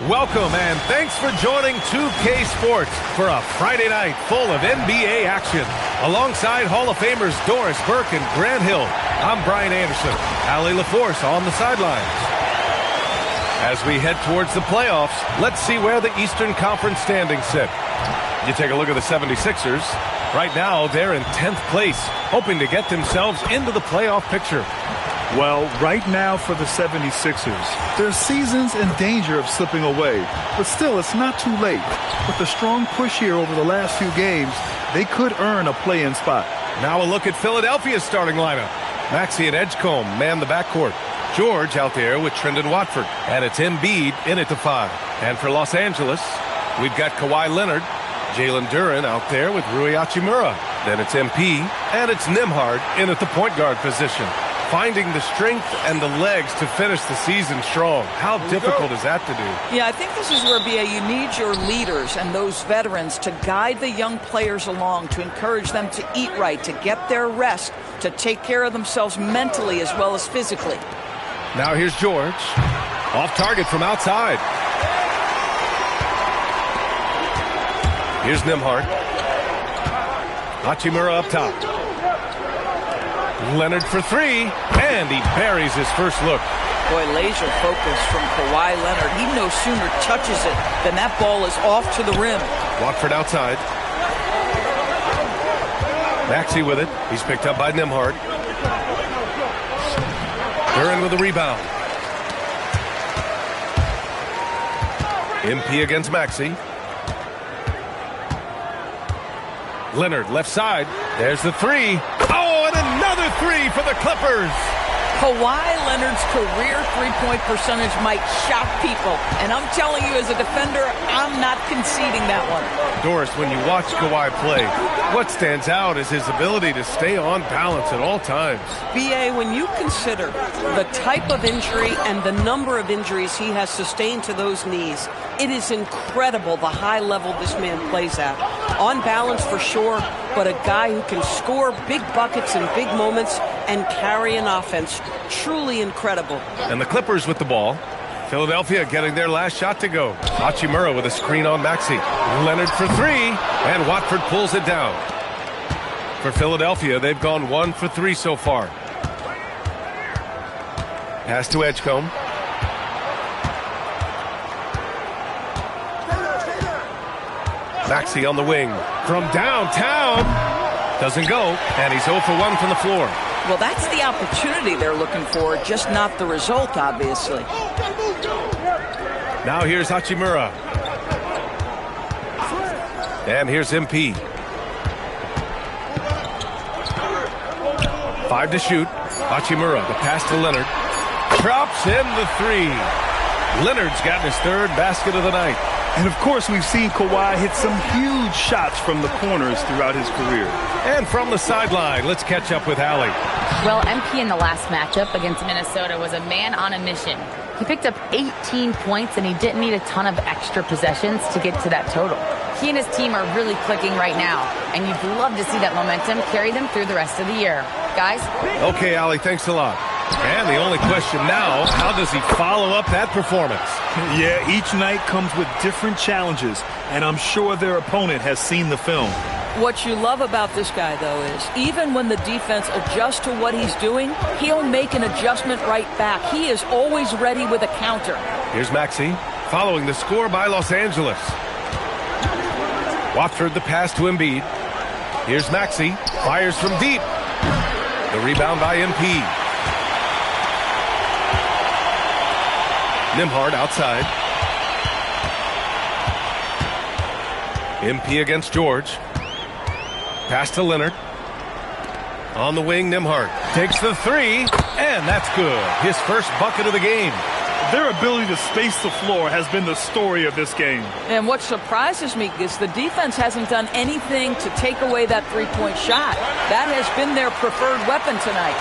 Welcome and thanks for joining 2K Sports for a Friday night full of NBA action. Alongside Hall of Famers Doris Burke and Grant Hill, I'm Brian Anderson. Allie LaForce on the sidelines. As we head towards the playoffs, let's see where the Eastern Conference standings sit. You take a look at the 76ers. Right now, they're in 10th place, hoping to get themselves into the playoff picture. Well, right now for the 76ers, their season's in danger of slipping away. But still, it's not too late. With the strong push here over the last few games, they could earn a play-in spot. Now a look at Philadelphia's starting lineup. Maxey and Edgecombe man the backcourt. George out there with Trendon Watford. And it's Embiid in at the 5. And for Los Angeles, we've got Kawhi Leonard, Jalen Duren out there with Rui Hachimura. Then it's MP, and it's Nembhard in at the point guard position. Finding the strength and the legs to finish the season strong. How difficult is that to do? Yeah, I think this is where, BA, you need your leaders and those veterans to guide the young players along, to encourage them to eat right, to get their rest, to take care of themselves mentally as well as physically. Now here's George. Off target from outside. Here's Nembhard. Hachimura up top. Leonard for 3, and he buries his first look. Boy, laser focus from Kawhi Leonard. He no sooner touches it than that ball is off to the rim. Watford outside. Maxey with it. He's picked up by Nembhard. Duren with a rebound. MP against Maxey. Leonard left side. There's the 3. Oh, and another 3 for the Clippers. Kawhi Leonard's career three-point percentage might shock people. And I'm telling you, as a defender, I'm not conceding that one. Doris, when you watch Kawhi play, what stands out is his ability to stay on balance at all times. BA, when you consider the type of injury and the number of injuries he has sustained to those knees, it is incredible the high level this man plays at. On balance for sure, but a guy who can score big buckets in big moments and carry an offense. Truly incredible. And the Clippers with the ball. Philadelphia getting their last shot to go. Hachimura with a screen on Maxey. Leonard for 3, and Watford pulls it down. For Philadelphia, they've gone 1 for 3 so far. Pass to Edgecombe. Maxey on the wing. From downtown. Doesn't go, and he's 0 for 1 from the floor. Well, that's the opportunity they're looking for, just not the result, obviously. Now here's Hachimura. And here's MP. 5 to shoot. Hachimura, the pass to Leonard. Drops in the 3. Leonard's gotten his 3rd basket of the night. And, of course, we've seen Kawhi hit some huge shots from the corners throughout his career. And from the sideline, let's catch up with Allie. Well, MP in the last matchup against Minnesota was a man on a mission. He picked up 18 points, and he didn't need a ton of extra possessions to get to that total. He and his team are really clicking right now, and you'd love to see that momentum carry them through the rest of the year. Guys? Okay, Allie, thanks a lot. And the only question now, how does he follow up that performance? Yeah, each night comes with different challenges, and I'm sure their opponent has seen the film. What you love about this guy, though, is even when the defense adjusts to what he's doing, he'll make an adjustment right back. He is always ready with a counter. Here's Maxey, following the score by Los Angeles. Watford the pass to Embiid. Here's Maxey, fires from deep. The rebound by MP. Nembhard outside. MP against George. Pass to Leonard. On the wing, Nembhard takes the 3, and that's good. His first bucket of the game. Their ability to space the floor has been the story of this game. And what surprises me is the defense hasn't done anything to take away that three-point shot. That has been their preferred weapon tonight.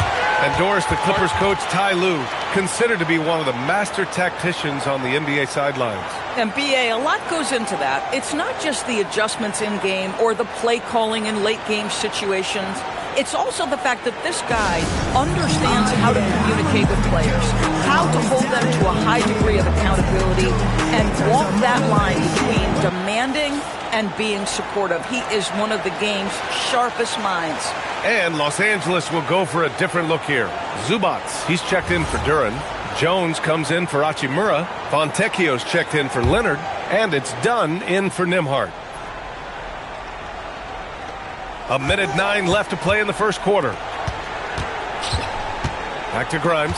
And Doris, the Clippers coach Ty Lue, considered to be one of the master tacticians on the NBA sidelines. And BA, a lot goes into that. It's not just the adjustments in game or the play calling in late game situations. It's also the fact that this guy understands how to communicate with players, how to hold them to a high degree of accountability and walk that line between demanding and being supportive. He is one of the game's sharpest minds. And Los Angeles will go for a different look here. Zubac, he's checked in for Duren. Jones comes in for Hachimura. Fontecchio's checked in for Leonard. And it's Dunn in for Nembhard. 1:09 left to play in the first quarter. Back to Grimes.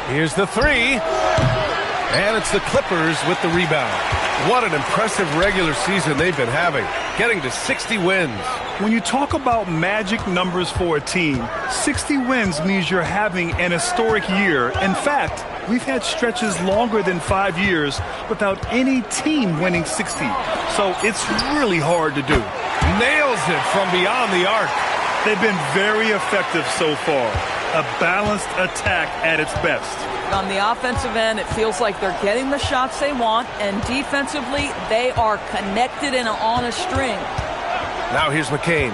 Here's the three. And it's the Clippers with the rebound. What an impressive regular season they've been having, getting to 60 wins. When you talk about magic numbers for a team, 60 wins means you're having an historic year. In fact, we've had stretches longer than 5 years without any team winning 60. So it's really hard to do. Nails it from beyond the arc. They've been very effective so far. A balanced attack at its best. On the offensive end, it feels like they're getting the shots they want, and defensively, they are connected and on a string. Now here's McCain,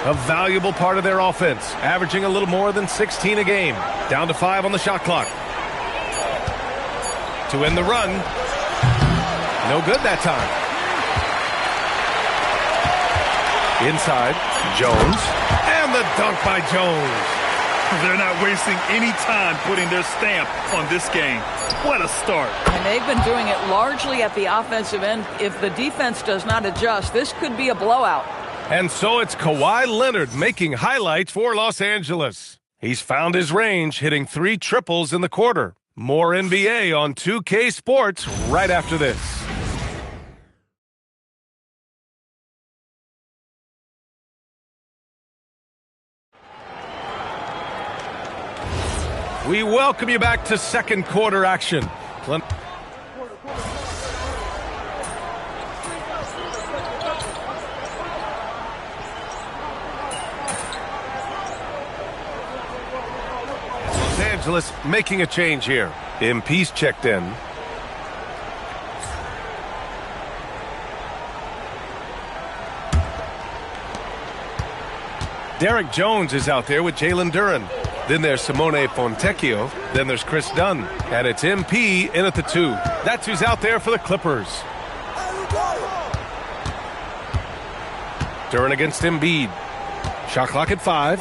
a valuable part of their offense, averaging a little more than 16 a game. Down to 5 on the shot clock. To end the run. No good that time. Inside, Jones, and the dunk by Jones. They're not wasting any time putting their stamp on this game. What a start. And they've been doing it largely at the offensive end. If the defense does not adjust, this could be a blowout. And so it's Kawhi Leonard making highlights for Los Angeles. He's found his range, hitting 3 triples in the quarter. More NBA on 2K Sports right after this. We welcome you back to second quarter action. Los Angeles making a change here. MP's checked in. Derek Jones is out there with Jalen Duren. Then there's Simone Fontecchio. Then there's Chris Dunn. And it's MP in at the 2. That's who's out there for the Clippers. Duren against Embiid. Shot clock at 5.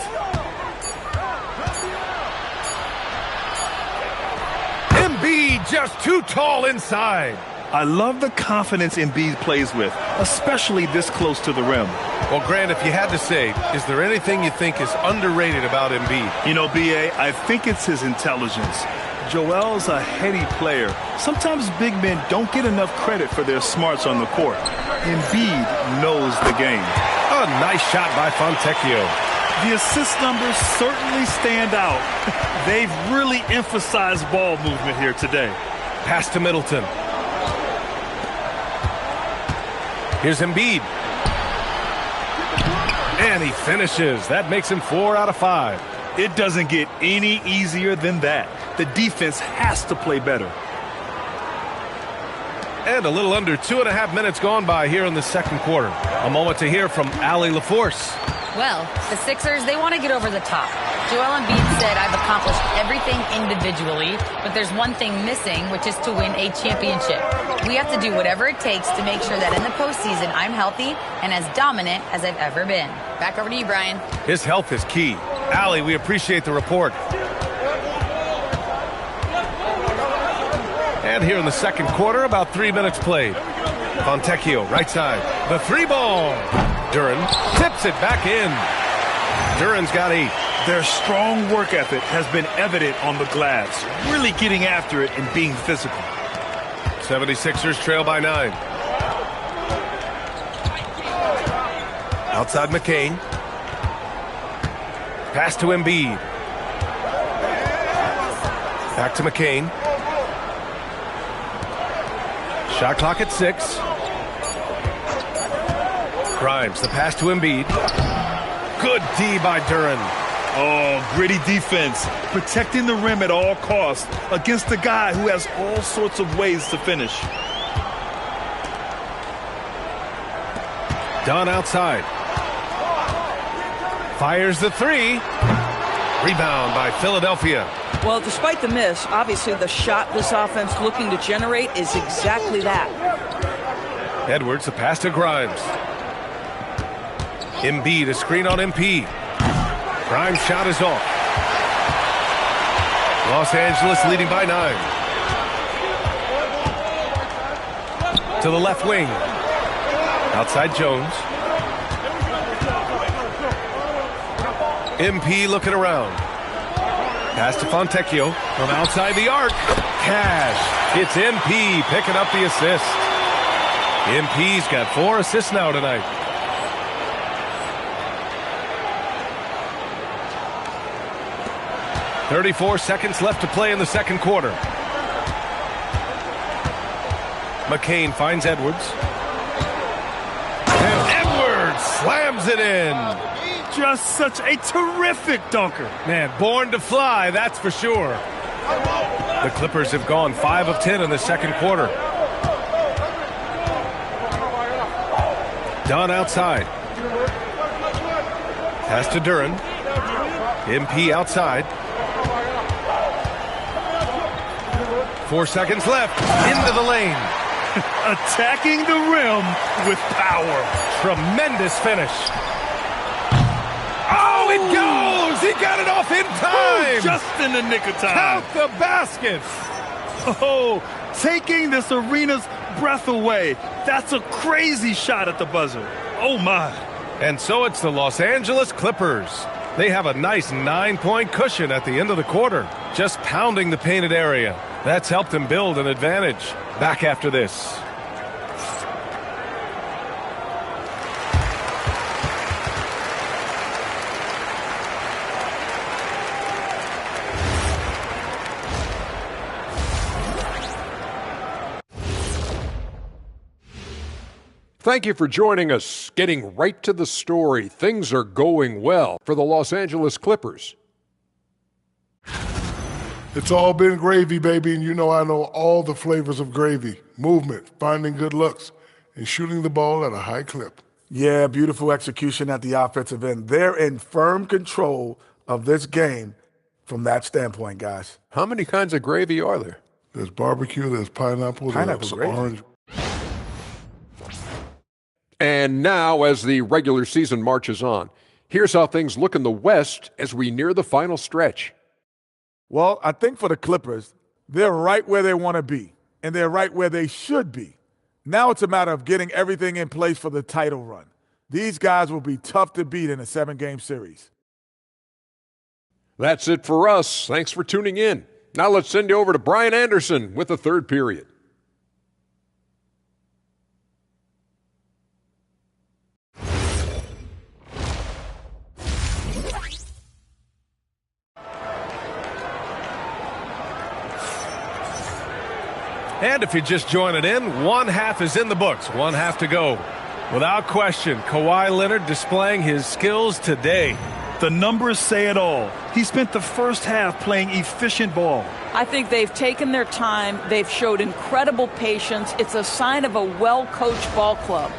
Embiid just too tall inside. I love the confidence Embiid plays with, especially this close to the rim. Well, Grant, if you had to say, is there anything you think is underrated about Embiid? You know, B.A., I think it's his intelligence. Joel's a heady player. Sometimes big men don't get enough credit for their smarts on the court. Embiid knows the game. A nice shot by Fontecchio. The assist numbers certainly stand out. They've really emphasized ball movement here today. Pass to Middleton. Here's Embiid. And he finishes. That makes him 4 out of 5. It doesn't get any easier than that. The defense has to play better. And a little under 2.5 minutes gone by here in the second quarter. A moment to hear from Allie LaForce. Well, the Sixers, they want to get over the top. Joel Embiid said, I've accomplished everything individually, but there's one thing missing, which is to win a championship. We have to do whatever it takes to make sure that in the postseason, I'm healthy and as dominant as I've ever been. Back over to you, Brian. His health is key. Allie, we appreciate the report. And here in the second quarter, about 3 minutes played. Fontecchio, right side. The 3-ball. Duren tips it back in. Duren's got 8. Their strong work ethic has been evident on the glass, really getting after it and being physical. 76ers trail by 9. Outside McCain. Pass to Embiid. Back to McCain. Shot clock at 6. Grimes, the pass to Embiid. Good D by Duren. Oh, gritty defense. Protecting the rim at all costs against a guy who has all sorts of ways to finish. Dunn outside. Fires the 3. Rebound by Philadelphia. Well, despite the miss, obviously the shot this offense looking to generate is exactly that. Edwards, the pass to Grimes. Embiid, a screen on MP. Grimes' shot is off. Los Angeles leading by 9. To the left wing. Outside Jones. MP looking around. Pass to Fontecchio from outside the arc. Cash. It's MP picking up the assist. MP's got 4 assists now tonight. .34 seconds left to play in the second quarter. McCain finds Edwards. And Edwards slams it in. Just such a terrific dunker. Man, born to fly, that's for sure. The Clippers have gone 5 of 10 in the second quarter. Dunn outside. Pass to Duren. MP outside. 4 seconds left. Into the lane. Attacking the rim with power. Tremendous finish. Oh, it goes! He got it off in time! Just in the nick of time. Count the basket! Oh, taking this arena's breath away. That's a crazy shot at the buzzer. Oh, my. And so it's the Los Angeles Clippers. They have a nice 9-point cushion at the end of the quarter, just pounding the painted area. That's helped them build an advantage. Back after this. Thank you for joining us. Getting right to the story, things are going well for the Los Angeles Clippers. It's all been gravy, baby, and you know I know all the flavors of gravy. Movement, finding good looks, and shooting the ball at a high clip. Yeah, beautiful execution at the offensive end. They're in firm control of this game from that standpoint, guys. How many kinds of gravy are there? There's barbecue, there's pineapple, there's gravy. orange. And now, as the regular season marches on, here's how things look in the West as we near the final stretch. Well, I think for the Clippers, they're right where they want to be, and they're right where they should be. Now it's a matter of getting everything in place for the title run. These guys will be tough to beat in a 7-game series. That's it for us. Thanks for tuning in. Now let's send you over to Brian Anderson with the third period. And if you're just joining in, one half is in the books, one half to go. Without question, Kawhi Leonard displaying his skills today. The numbers say it all. He spent the first half playing efficient ball. I think they've taken their time. They've showed incredible patience. It's a sign of a well-coached ball club.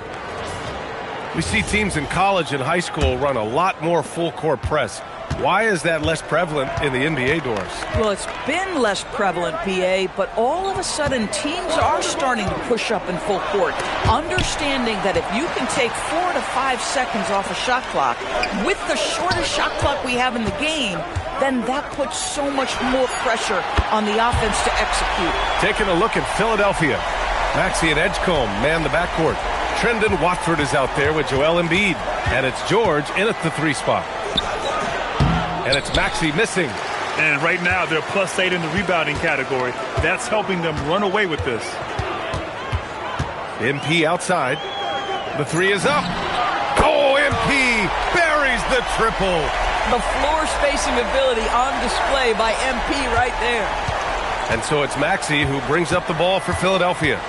We see teams in college and high school run a lot more full-court press. Why is that less prevalent in the NBA, Doris? Well, it's been less prevalent, PA, but all of a sudden teams are starting to push up in full court, understanding that if you can take 4 to 5 seconds off a shot clock, with the shortest shot clock we have in the game, then that puts so much more pressure on the offense to execute. Taking a look at Philadelphia. Maxey and Edgecombe man the backcourt. Trendon Watford is out there with Joel Embiid, and it's George in at the 3 spot. And it's Maxey missing. And right now, they're +8 in the rebounding category. That's helping them run away with this. MP outside. The 3 is up. Oh, MP buries the triple. The floor spacing ability on display by MP right there. And so it's Maxey who brings up the ball for Philadelphia.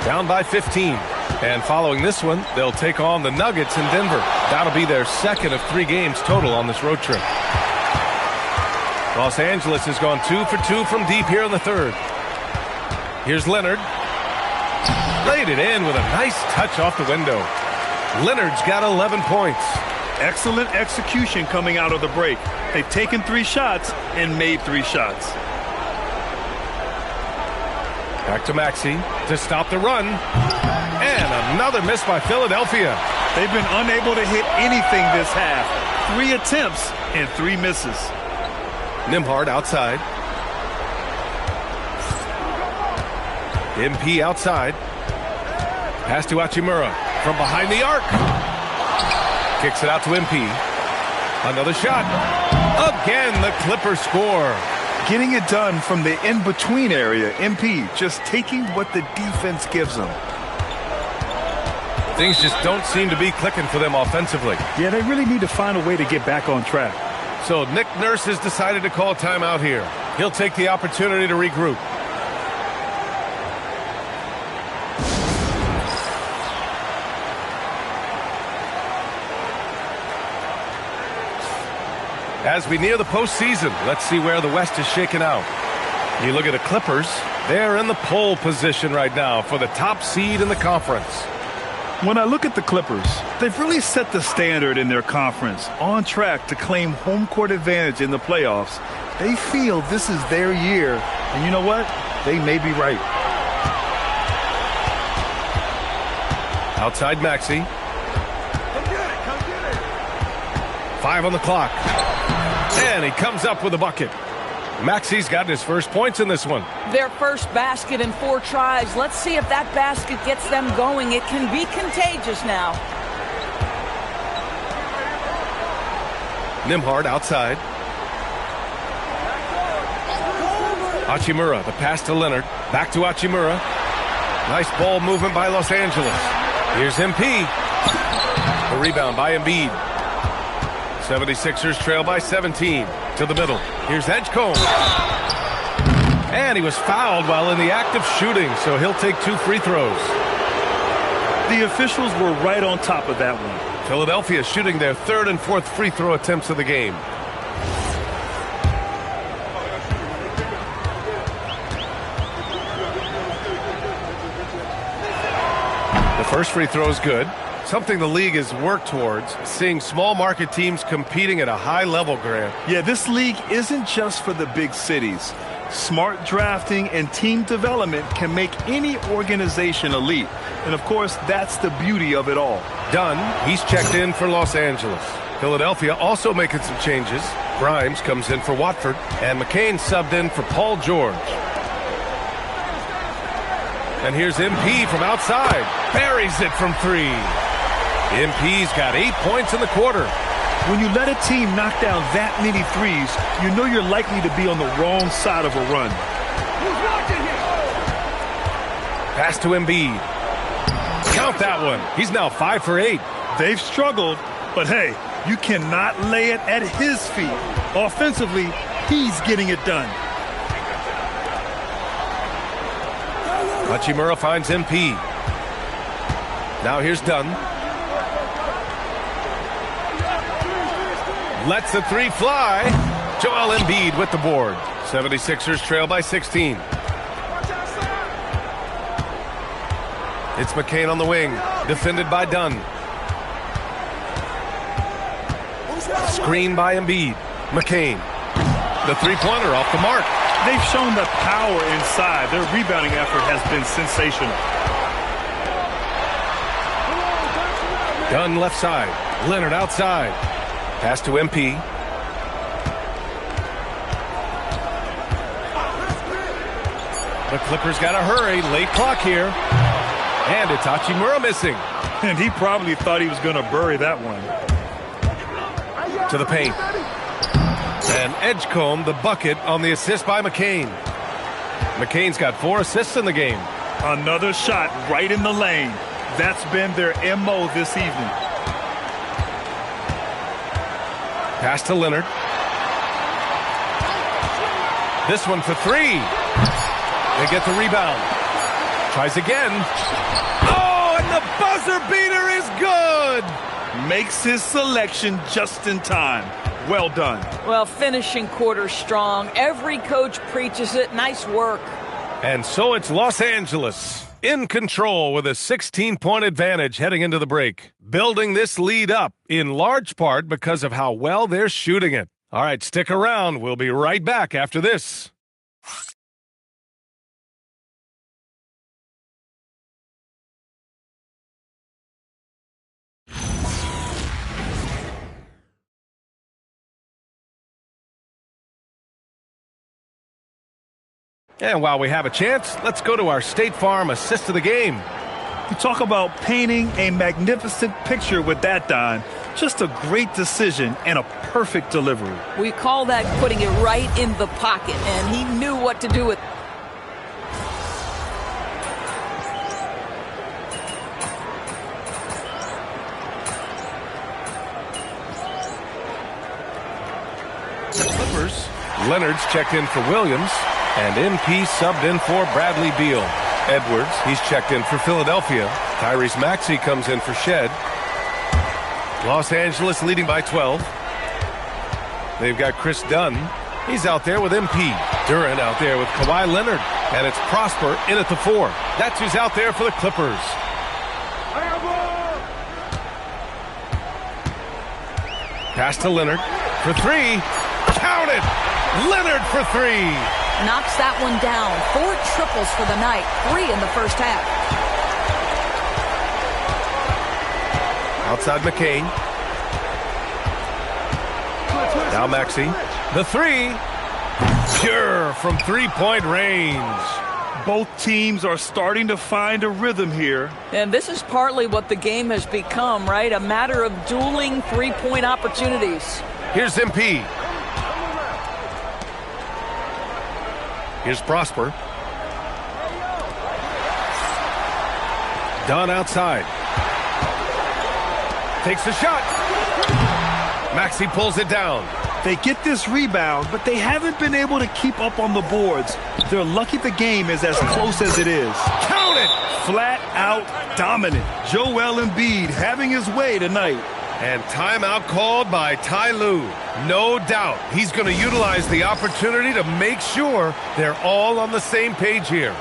Down by 15. And following this one, they'll take on the Nuggets in Denver. That'll be their second of 3 games total on this road trip. Los Angeles has gone 2 for 2 from deep here in the third. Here's Leonard. Laid it in with a nice touch off the window. Leonard's got 11 points. Excellent execution coming out of the break. They've taken 3 shots and made 3 shots. Back to Maxey to stop the run. And another miss by Philadelphia. They've been unable to hit anything this half. 3 attempts and 3 misses. Nembhard outside. MP outside. Pass to Hachimura from behind the arc. Kicks it out to MP. Another shot. Again, the Clippers score. Getting it done from the in-between area. MP just taking what the defense gives them. Things just don't seem to be clicking for them offensively. Yeah, they really need to find a way to get back on track. So Nick Nurse has decided to call timeout here. He'll take the opportunity to regroup. As we near the postseason, let's see where the West is shaken out. You look at the Clippers, they're in the pole position right now for the top seed in the conference. When I look at the Clippers, they've really set the standard in their conference, on track to claim home court advantage in the playoffs. They feel this is their year, and you know what? They may be right. Outside Maxey. 5 on the clock. And he comes up with a bucket. Maxey's got his first points in this one. Their first basket in 4 tries. Let's see if that basket gets them going. It can be contagious now. Nembhard outside. Hachimura, the pass to Leonard. Back to Hachimura. Nice ball movement by Los Angeles. Here's MP. The rebound by Embiid. 76ers trail by 17 to the middle. Here's Edgecombe. And he was fouled while in the act of shooting, so he'll take 2 free throws. The officials were right on top of that one. Philadelphia shooting their 3rd and 4th free throw attempts of the game. The first free throw is good. Something the league has worked towards, seeing small market teams competing at a high level, Grant. Yeah, this league isn't just for the big cities. Smart drafting and team development can make any organization elite. And of course, that's the beauty of it all. Dunn, he's checked in for Los Angeles. Philadelphia also making some changes. Grimes comes in for Watford, and McCain subbed in for Paul George. And here's MP from outside. Buries it from 3. MP's got 8 points in the quarter. When you let a team knock down that many threes, you know you're likely to be on the wrong side of a run. Pass to Embiid. Count that one. He's now 5 for 8. They've struggled, but hey, you cannot lay it at his feet. Offensively, he's getting it done. Hachimura finds MP. Now here's Dunn. Lets the 3 fly. Joel Embiid with the board. 76ers trail by 16. It's McCain on the wing. Defended by Dunn. Screen by Embiid. McCain. The 3-pointer off the mark. They've shown the power inside. Their rebounding effort has been sensational. Dunn left side. Leonard outside. Pass to MP. The Clippers got to hurry. Late clock here. And it's Hachimura missing. And he probably thought he was going to bury that one. To the paint. And Edgecombe, the bucket on the assist by McCain. McCain's got 4 assists in the game. Another shot right in the lane. That's been their MO this evening. Pass to Leonard. This one for 3. They get the rebound. Tries again. Oh, and the buzzer beater is good. Makes his selection just in time. Well done. Well, finishing quarter strong. Every coach preaches it. Nice work. And so it's Los Angeles. in control with a 16-point advantage heading into the break. Building this lead up in large part because of how well they're shooting it. All right, stick around. We'll be right back after this. And while we have a chance, let's go to our State Farm assist of the game. You talk about painting a magnificent picture with that, Don. Just a great decision and a perfect delivery. We call that putting it right in the pocket, and he knew what to do with it. Clippers. Leonard's checked in for Williams. And MP subbed in for Bradley Beal. Edwards, he's checked in for Philadelphia. Tyrese Maxey comes in for Shed. Los Angeles leading by 12. They've got Chris Dunn. He's out there with MP. Durant out there with Kawhi Leonard. And it's Prosper in at the 4. That's who's out there for the Clippers. Pass to Leonard for 3. Count it! Leonard for 3. Knocks that one down. 4 triples for the night. 3 in the first half. Outside McCain. Now Maxey. The 3. Pure from three-point range. Both teams are starting to find a rhythm here. And this is partly what the game has become, right? A matter of dueling three-point opportunities. Here's MP. Here's Prosper. Dunn outside. Takes the shot. Maxey pulls it down. They get this rebound, but they haven't been able to keep up on the boards. They're lucky the game is as close as it is. Count it! Flat out dominant. Joel Embiid having his way tonight. And timeout called by Ty Lue. No doubt he's going to utilize the opportunity to make sure they're all on the same page here.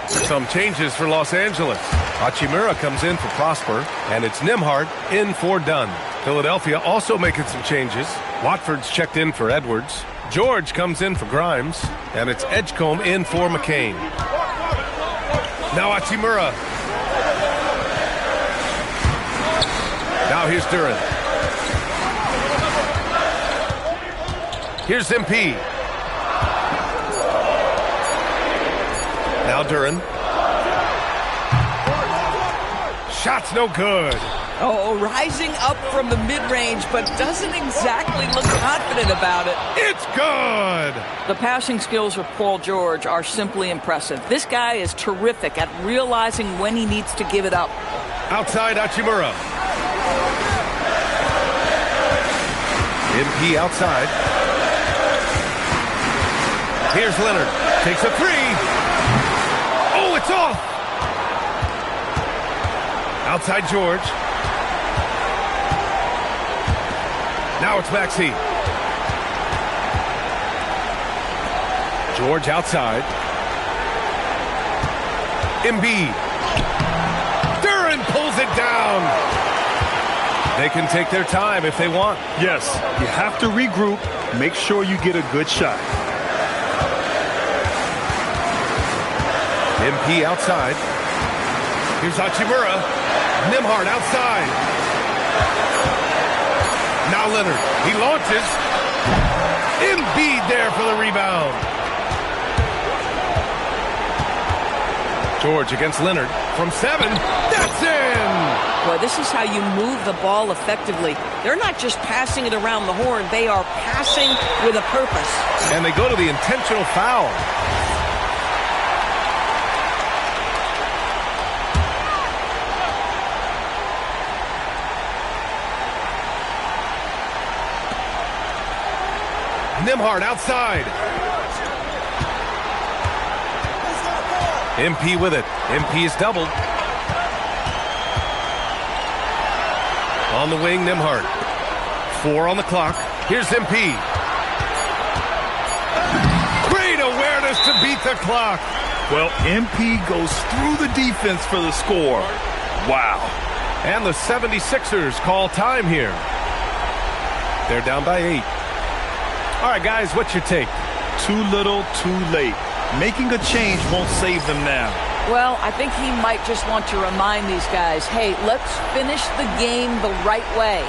Some changes for Los Angeles. Hachimura comes in for Prosper, and it's Nembhard in for Dunn. Philadelphia also making some changes. Watford's checked in for Edwards. George comes in for Grimes, and it's Edgecombe in for McCain. Now Hachimura. Now here's Durant. Here's MP. Now Durant. Shot's no good. Oh, rising up from the mid-range, but doesn't exactly look confident about it. It's good! The passing skills of Paul George are simply impressive. This guy is terrific at realizing when he needs to give it up. Outside Hachimura. MP outside. Here's Leonard. Takes a 3. Oh, it's off! Outside George. Now it's Maxey. George outside. Embiid. Durant pulls it down. They can take their time if they want. Yes, you have to regroup. Make sure you get a good shot. MP outside. Here's Hachimura. Nembhard outside. Now Leonard. He launches. Embiid there for the rebound. George against Leonard from 7. That's in! Boy, this is how you move the ball effectively. They're not just passing it around the horn. They are passing with a purpose. And they go to the intentional foul. Nembhard outside. MP with it. MP is doubled. On the wing, Nembhard. 4 on the clock. Here's MP. Great awareness to beat beat the clock. Well, MP goes through the defense for the score. Wow. And the 76ers call time here. They're down by 8. All right, guys, what's your take? Too little, too late. Making a change won't save them now. Well, I think he might just want to remind these guys, hey, let's finish the game the right way.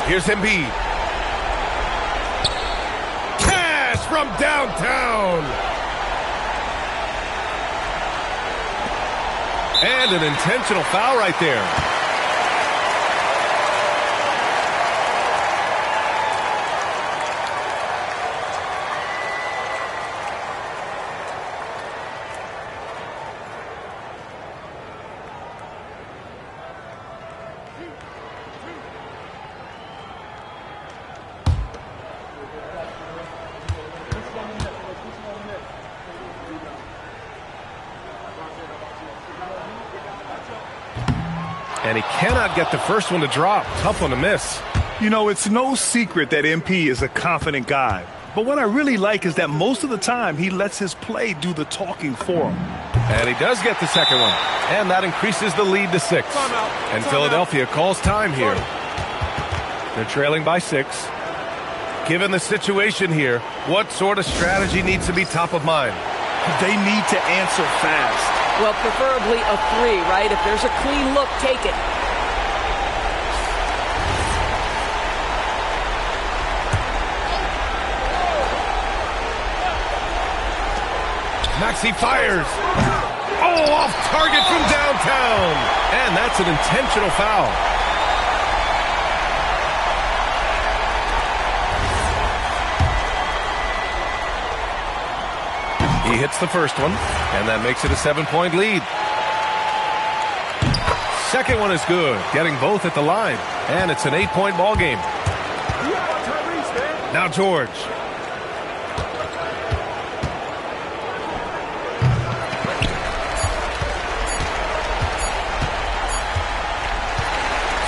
Here's Embiid. Cash from downtown. And an intentional foul right there. And he cannot get the first one to drop. Tough one to miss. You know, it's no secret that MP is a confident guy. But what I really like is that most of the time he lets his play do the talking for him. And he does get the second one. And that increases the lead to 6. And Philadelphia calls time here. They're trailing by 6. Given the situation here, what sort of strategy needs to be top of mind? They need to answer fast. Well, preferably a 3, right? If there's a clean look, take it. Maxey fires. Oh, off target from downtown. And that's an intentional foul. He hits the first one, and that makes it a 7-point lead. Second one is good, getting both at the line, and it's an 8-point ball game. Now George.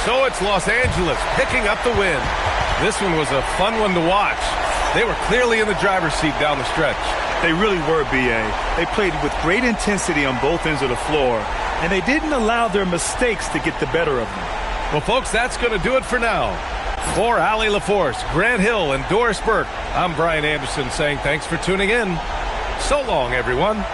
So it's Los Angeles picking up the win. This one was a fun one to watch. They were clearly in the driver's seat down the stretch. They really were, B.A. They played with great intensity on both ends of the floor, and they didn't allow their mistakes to get the better of them. Well, folks, that's going to do it for now. For Allie LaForce, Grant Hill, and Doris Burke, I'm Brian Anderson saying thanks for tuning in. So long, everyone.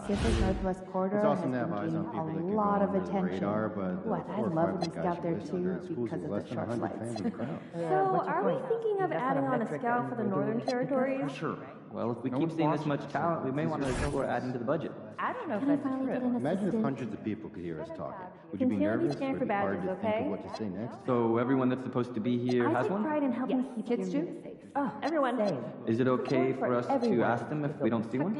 Pacific Northwest corridor It's awesome has to have been eyes on getting people that a could go lot of under the attention. radar, but What, I love when we scout there too because of the short flights. So, are we thinking of adding on a scout for the Northern Territories? Sure. Well, if we keep seeing this much talent, we may want to explore adding to the budget. I don't know if that's true. Imagine if hundreds of people could hear us talking. Would you be nervous? Would it be hard to think of what to say next? So everyone that's supposed to be here has one? Pride in helping keep Kids your do? music safe. Oh, everyone. Is it okay for us to ask them if we don't see one?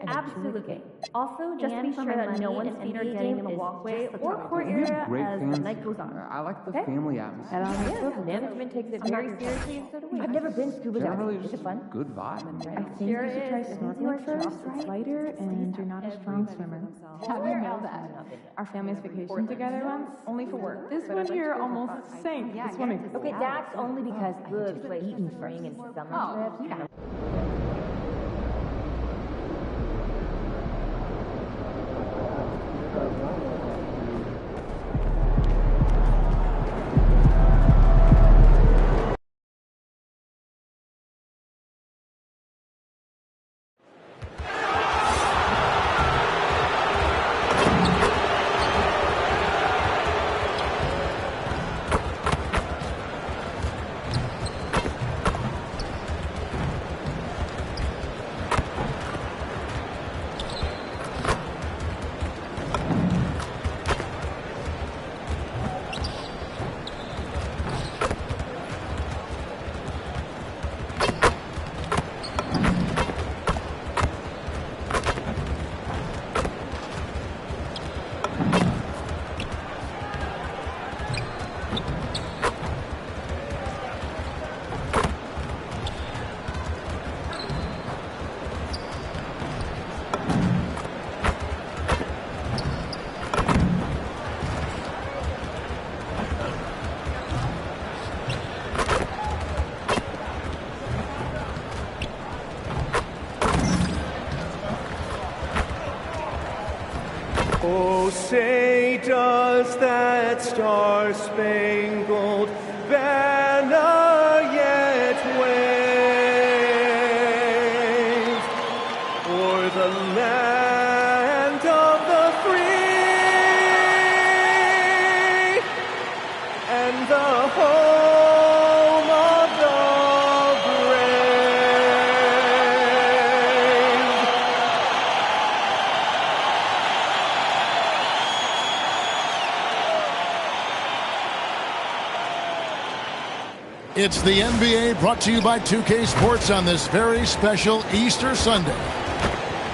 Absolutely. Also, just be sure that no one's feet are getting in the walkway or court area as the night goes on. I like the family atmosphere. Management takes it very seriously, and so do we. I've never been scuba diving. Is it fun? Good vibe. I think you should try snorkeling first. It's lighter, and you're not a strong swimmer. How do you know that? Our family's vacation together once, only for work. This one here almost sank swimming. Okay, that's only because I had just eaten spring and summer trips. Oh, say does that star-spangled banner yet wave o'er the land of the free and the home of the It's the NBA brought to you by 2K Sports on this very special Easter Sunday.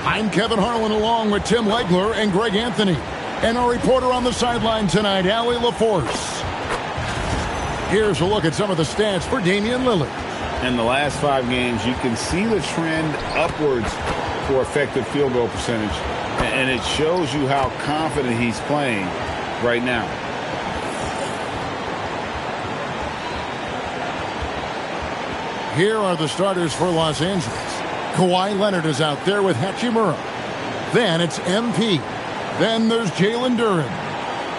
I'm Kevin Harlan along with Tim Legler and Greg Anthony. And our reporter on the sideline tonight, Allie LaForce. Here's a look at some of the stats for Damian Lillard. In the last 5 games, you can see the trend upwards for effective field goal percentage. And it shows you how confident he's playing right now. Here are the starters for Los Angeles. Kawhi Leonard is out there with Hachimura. Then it's MP. Then there's Jalen Duren.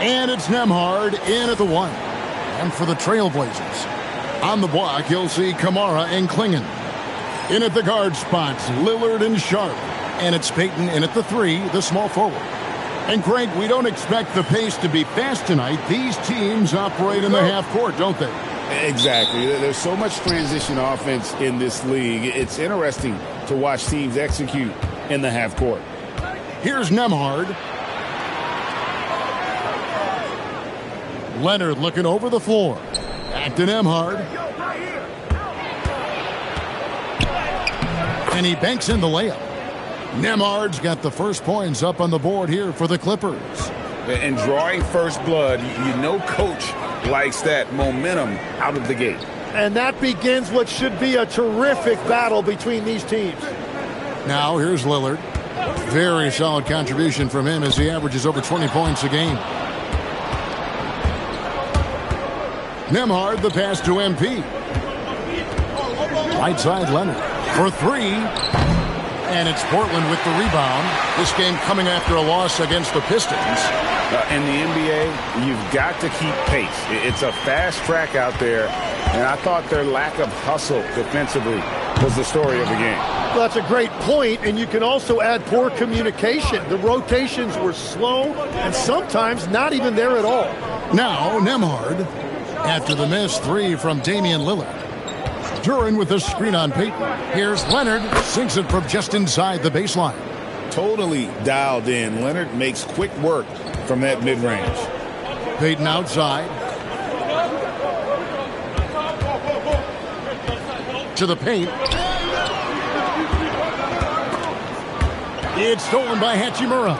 And it's Nembhard in at the 1. And for the Trailblazers, on the block, you'll see Kamara and Klingon. In at the guard spots, Lillard and Sharp. And it's Payton in at the 3, the small forward. And Greg, we don't expect the pace to be fast tonight. These teams operate in the half court, don't they? Exactly. There's so much transition offense in this league. It's interesting to watch teams execute in the half court. Here's Nembhard. Leonard looking over the floor. Back to Nembhard. And he banks in the layup. Nembhard's got the first points up on the board here for the Clippers. And drawing first blood, you know coach likes that momentum out of the gate. And that begins what should be a terrific battle between these teams. Now here's Lillard. Very solid contribution from him as he averages over 20 points a game. Nembhard, the pass to MP. Right side Leonard for 3. And it's Portland with the rebound. This game coming after a loss against the Pistons. In the NBA, you've got to keep pace. It's a fast track out there, and I thought their lack of hustle defensively was the story of the game. Well, that's a great point, and you can also add poor communication. The rotations were slow and sometimes not even there at all. Now, Nembhard, after the missed three from Damian Lillard. Duren with the screen on Payton. Here's Leonard, sinks it from just inside the baseline. Totally dialed in. Leonard makes quick work from that mid-range. Payton outside. To the paint. It's stolen by Hachimura.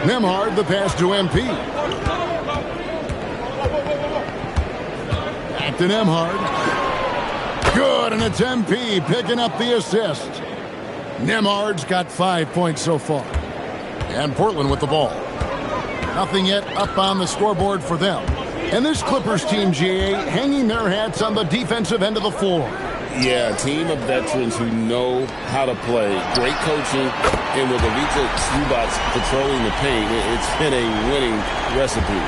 Nembhard, the pass to MP. Back to Nembhard. Good, and it's MP picking up the assist. Nembhard's got 5 points so far. And Portland with the ball. Nothing yet up on the scoreboard for them. And this Clippers team, GA, hanging their hats on the defensive end of the floor. Yeah, a team of veterans who know how to play. Great coaching, and with Ivica Zubac patrolling the paint, it's been a winning recipe.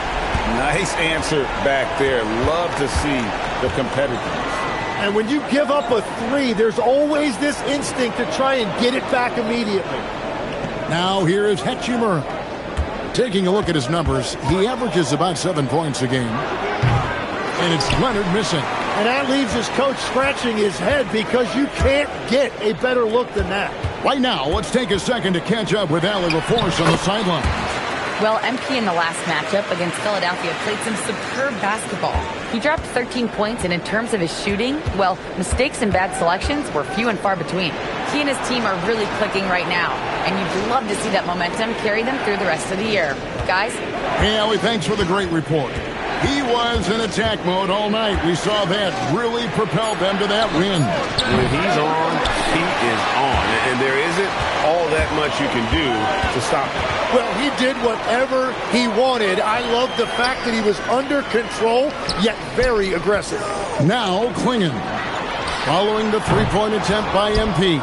Nice answer back there. Love to see the competitiveness. And when you give up a three, there's always this instinct to try and get it back immediately. Now here is Hachimura. Taking a look at his numbers, he averages about 7 points a game. And it's Leonard missing. And that leaves his coach scratching his head because you can't get a better look than that. Right now, let's take a second to catch up with Allie LaForce on the sideline. Well, MP in the last matchup against Philadelphia played some superb basketball. He dropped 13 points, and in terms of his shooting, well, mistakes and bad selections were few and far between. He and his team are really clicking right now, and you'd love to see that momentum carry them through the rest of the year. Guys? Hey, Allie, thanks for the great report. He was in attack mode all night. We saw that really propelled them to that win. When he's on, he is on. And there isn't all that much you can do to stop him. Well, he did whatever he wanted. I love the fact that he was under control, yet very aggressive. Now Clingan, following the three-point attempt by MP.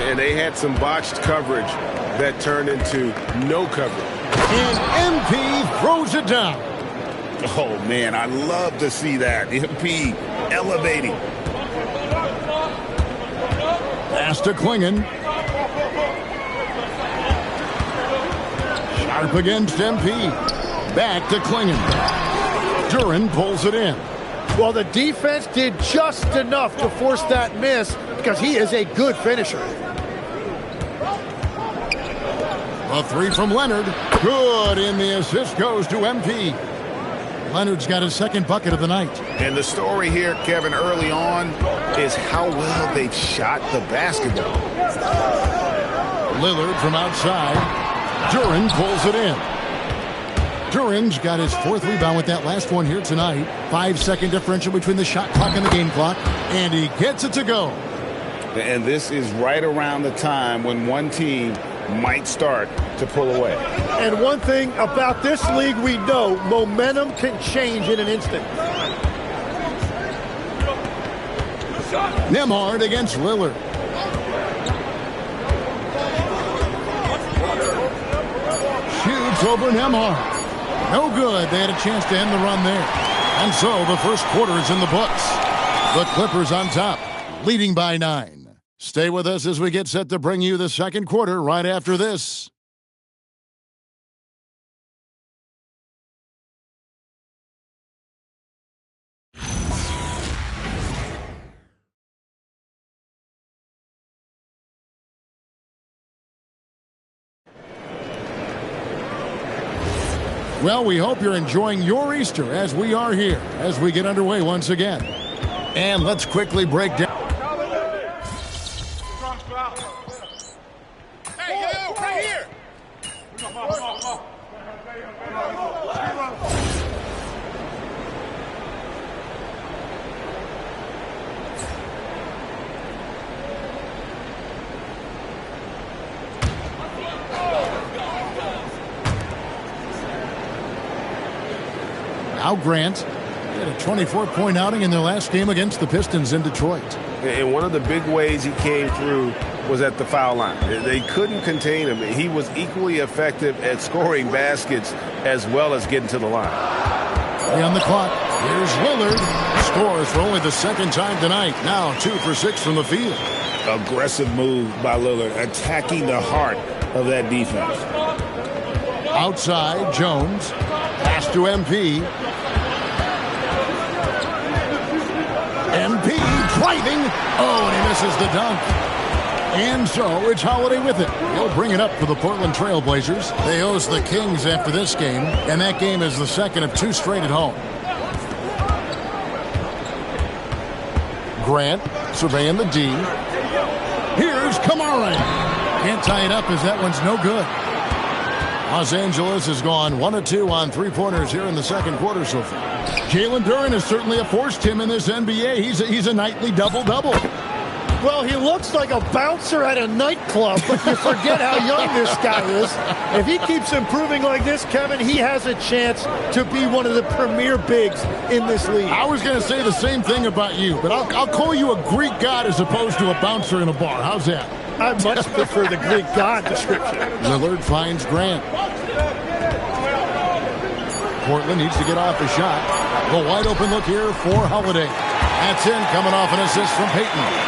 And they had some botched coverage that turned into no coverage. And MP throws it down. Oh, man, I love to see that. MP elevating. Pass to Clingan. Sharp against MP. Back to Clingan. Duren pulls it in. Well, the defense did just enough to force that miss because he is a good finisher. A three from Leonard. Good, and the assist goes to MP. Leonard's got his second bucket of the night. And the story here, Kevin, early on is how well they've shot the basketball. Lillard from outside. Duren pulls it in. Duren's got his fourth rebound with that last one here tonight. 5-second differential between the shot clock and the game clock. And he gets it to go. And this is right around the time when one team might start to pull away. And one thing about this league we know, momentum can change in an instant. Nembhard against Lillard. Shoots over Nembhard. No good. They had a chance to end the run there. And so the first quarter is in the books. The Clippers on top, leading by 9. Stay with us as we get set to bring you the second quarter right after this. Well, we hope you're enjoying your Easter as we are here as we get underway once again. And let's quickly break down. Now Grant had a 24-point outing in their last game against the Pistons in Detroit. And one of the big ways he came through was at the foul line. They couldn't contain him. He was equally effective at scoring baskets as well as getting to the line. On the clock. Here's Lillard. Scores for only the second time tonight. Now 2 for 6 from the field. Aggressive move by Lillard, attacking the heart of that defense. Outside, Jones. Pass to MP. MP driving. Oh, and he misses the dunk. And so it's Holiday with it. He'll bring it up for the Portland Trail Blazers. They host the Kings after this game, and that game is the second of 2 straight at home. Grant surveying the D. Here's Kamara. Can't tie it up as that one's no good. Los Angeles has gone 1 of 2 on 3-pointers here in the second quarter so far. Jalen Duren has certainly forced him in this NBA. He's a nightly double-double. Well, he looks like a bouncer at a nightclub, but you forget how young this guy is. If he keeps improving like this, Kevin, he has a chance to be one of the premier bigs in this league. I was going to say the same thing about you, but I'll call you a Greek god as opposed to a bouncer in a bar. How's that? I much prefer the Greek god description. Lillard finds Grant. Portland needs to get off a shot. The wide open look here for Holiday. That's in, coming off an assist from Payton.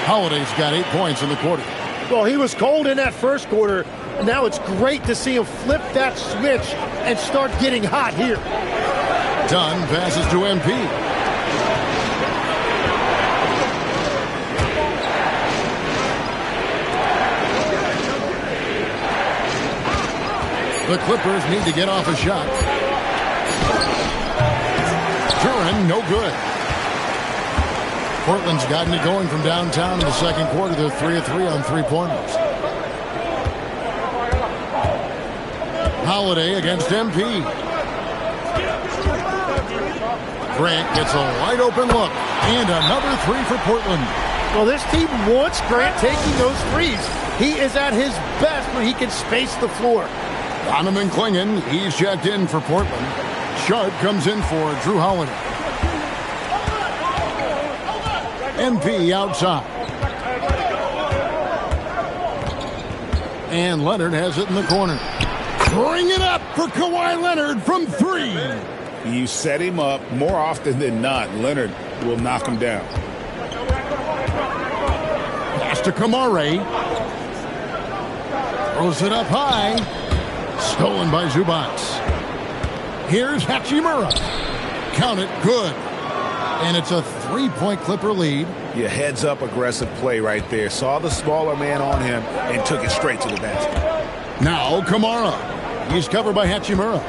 Holiday's got 8 points in the quarter. Well, he was cold in that first quarter. Now it's great to see him flip that switch and start getting hot here. Dunn passes to MP. The Clippers need to get off a shot. Duren, no good. Portland's gotten it going from downtown in the second quarter. They're 3 of 3 on 3-pointers. Holiday against MP. Grant gets a wide open look. And another 3 for Portland. Well, this team wants Grant taking those threes. He is at his best when he can space the floor. Donovan Clingan, he's checked in for Portland. Sharp comes in for Drew Holiday. MP outside. And Leonard has it in the corner. Bring it up for Kawhi Leonard from 3. You set him up more often than not. Leonard will knock him down. Pass to Kamara. Throws it up high. Stolen by Zubac. Here's Hachimura. Count it, good. And it's a 3-point Clipper lead. Your heads-up aggressive play right there. Saw the smaller man on him and took it straight to the basket. Now Kamara. He's covered by Hachimura.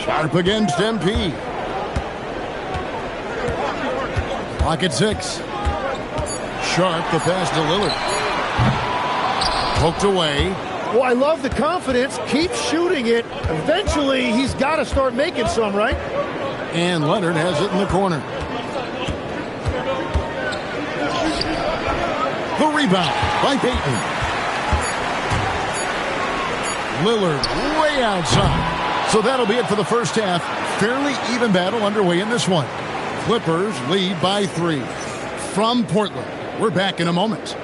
Sharp against MP. Clock at 6. Sharp, the pass to Lillard. Poked away. Well, I love the confidence. Keep shooting it. Eventually, he's got to start making some, right? And Leonard has it in the corner. The rebound by Payton. Lillard way outside. So that'll be it for the first half. Fairly even battle underway in this one. Clippers lead by 3. From Portland, we're back in a moment.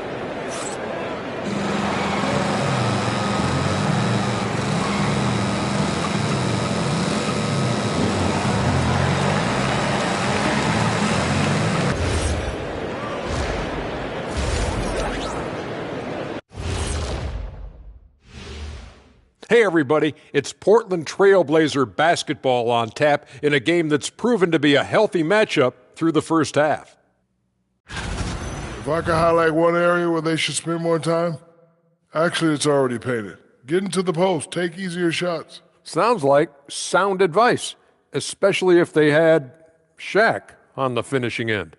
Hey everybody, it's Portland Trailblazer basketball on tap in a game that's proven to be a healthy matchup through the first half. If I could highlight one area where they should spend more time, actually it's already painted. Get into the post, take easier shots. Sounds like sound advice, especially if they had Shaq on the finishing end.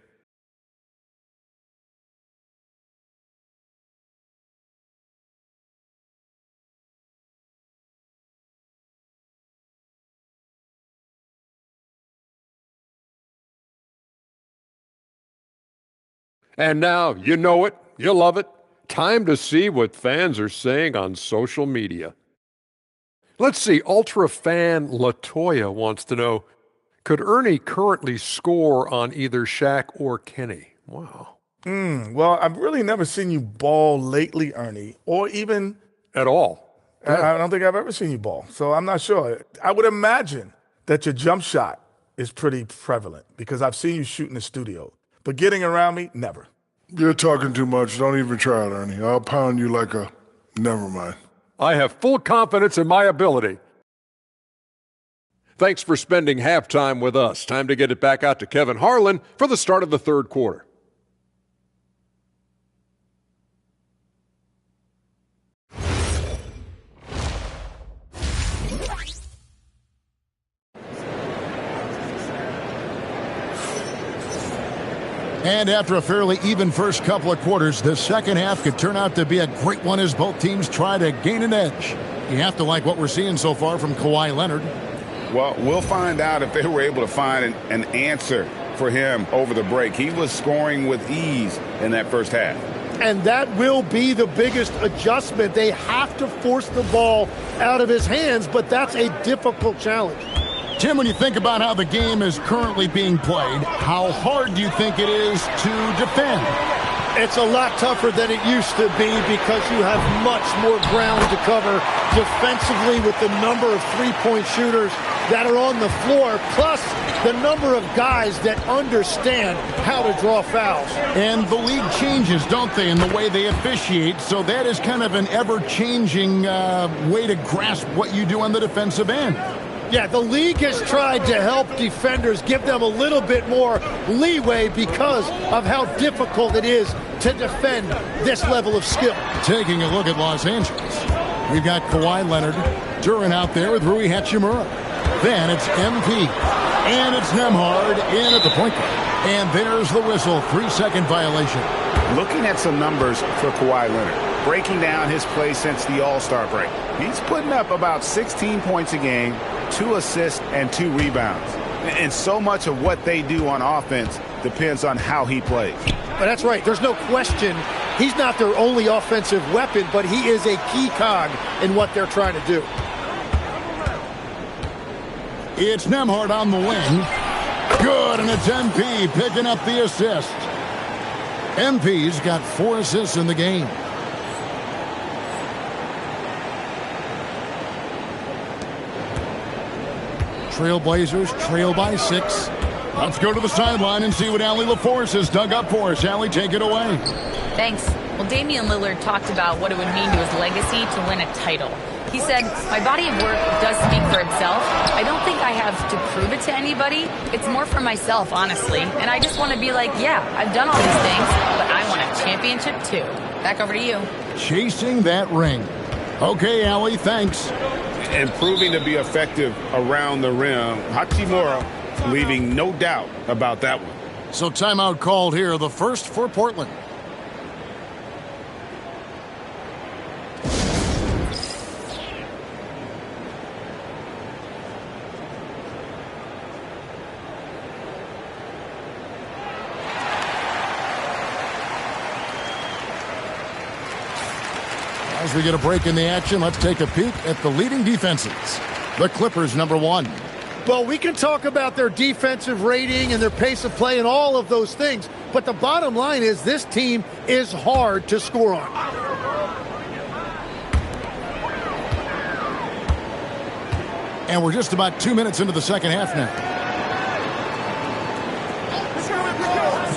And now, you know it, you love it. Time to see what fans are saying on social media. Let's see, Ultra fan Latoya wants to know, could Ernie currently score on either Shaq or Kenny? Wow. Well, I've really never seen you ball lately, Ernie, or even at all. I don't think I've ever seen you ball, so I'm not sure. I would imagine that your jump shot is pretty prevalent because I've seen you shoot in the studio. But getting around me, never. You're talking too much. Don't even try it, Ernie. I'll pound you like a... Never mind. I have full confidence in my ability. Thanks for spending halftime with us. Time to get it back out to Kevin Harlan for the start of the third quarter. And after a fairly even first couple of quarters, the second half could turn out to be a great one as both teams try to gain an edge. You have to like what we're seeing so far from Kawhi Leonard. Well, we'll find out if they were able to find an answer for him over the break. He was scoring with ease in that first half. And that will be the biggest adjustment. They have to force the ball out of his hands, but that's a difficult challenge. Tim, when you think about how the game is currently being played, how hard do you think it is to defend? It's a lot tougher than it used to be because you have much more ground to cover defensively with the number of three-point shooters that are on the floor, plus the number of guys that understand how to draw fouls. And the league changes, don't they, in the way they officiate, so that is kind of an ever-changing way to grasp what you do on the defensive end. Yeah, the league has tried to help defenders, give them a little bit more leeway because of how difficult it is to defend this level of skill. Taking a look at Los Angeles, we've got Kawhi Leonard, Duren out there with Rui Hachimura. Then it's MP, and it's Nembhard in at the point guard. And there's the whistle, 3-second violation. Looking at some numbers for Kawhi Leonard, breaking down his play since the All-Star break. He's putting up about 16 points a game, 2 assists, and 2 rebounds. And so much of what they do on offense depends on how he plays. But that's right. There's no question he's not their only offensive weapon, but he is a key cog in what they're trying to do. It's Nembhard on the wing. Good, and it's MP picking up the assist. MP's got 4 assists in the game. Trailblazers trail by 6. Let's go to the sideline and see what Allie LaForce has dug up for us. Allie, take it away. Thanks. Well, Damian Lillard talked about what it would mean to his legacy to win a title. He said, my body of work does speak for itself. I don't think I have to prove it to anybody. It's more for myself, honestly. And I just want to be like, yeah, I've done all these things, but I want a championship too. Back over to you. Chasing that ring. Okay, Allie, thanks. And proving to be effective around the rim. Hachimura leaving no doubt about that one. So timeout called here, the first for Portland. As we get a break in the action, let's take a peek at the leading defenses. The Clippers, number 1. Well, we can talk about their defensive rating and their pace of play and all of those things, but the bottom line is this team is hard to score on. And we're just about 2 minutes into the second half now.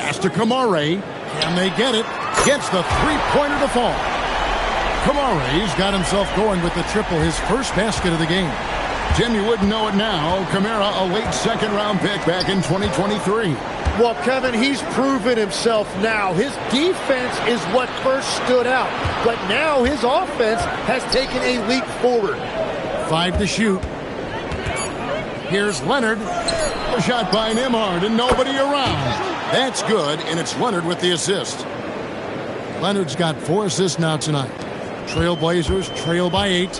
Pass to Kamare. Can they get it? Gets the three-pointer to fall. Kamare's got himself going with the triple, his first basket of the game. Jim, you wouldn't know it now. Kamara, a late second-round pick back in 2023. Well, Kevin, he's proven himself now. His defense is what first stood out, but now his offense has taken a leap forward. 5 to shoot. Here's Leonard. A shot by Nembhard and nobody around. That's good, and it's Leonard with the assist. Leonard's got 4 assists now tonight. Trailblazers trail by 8.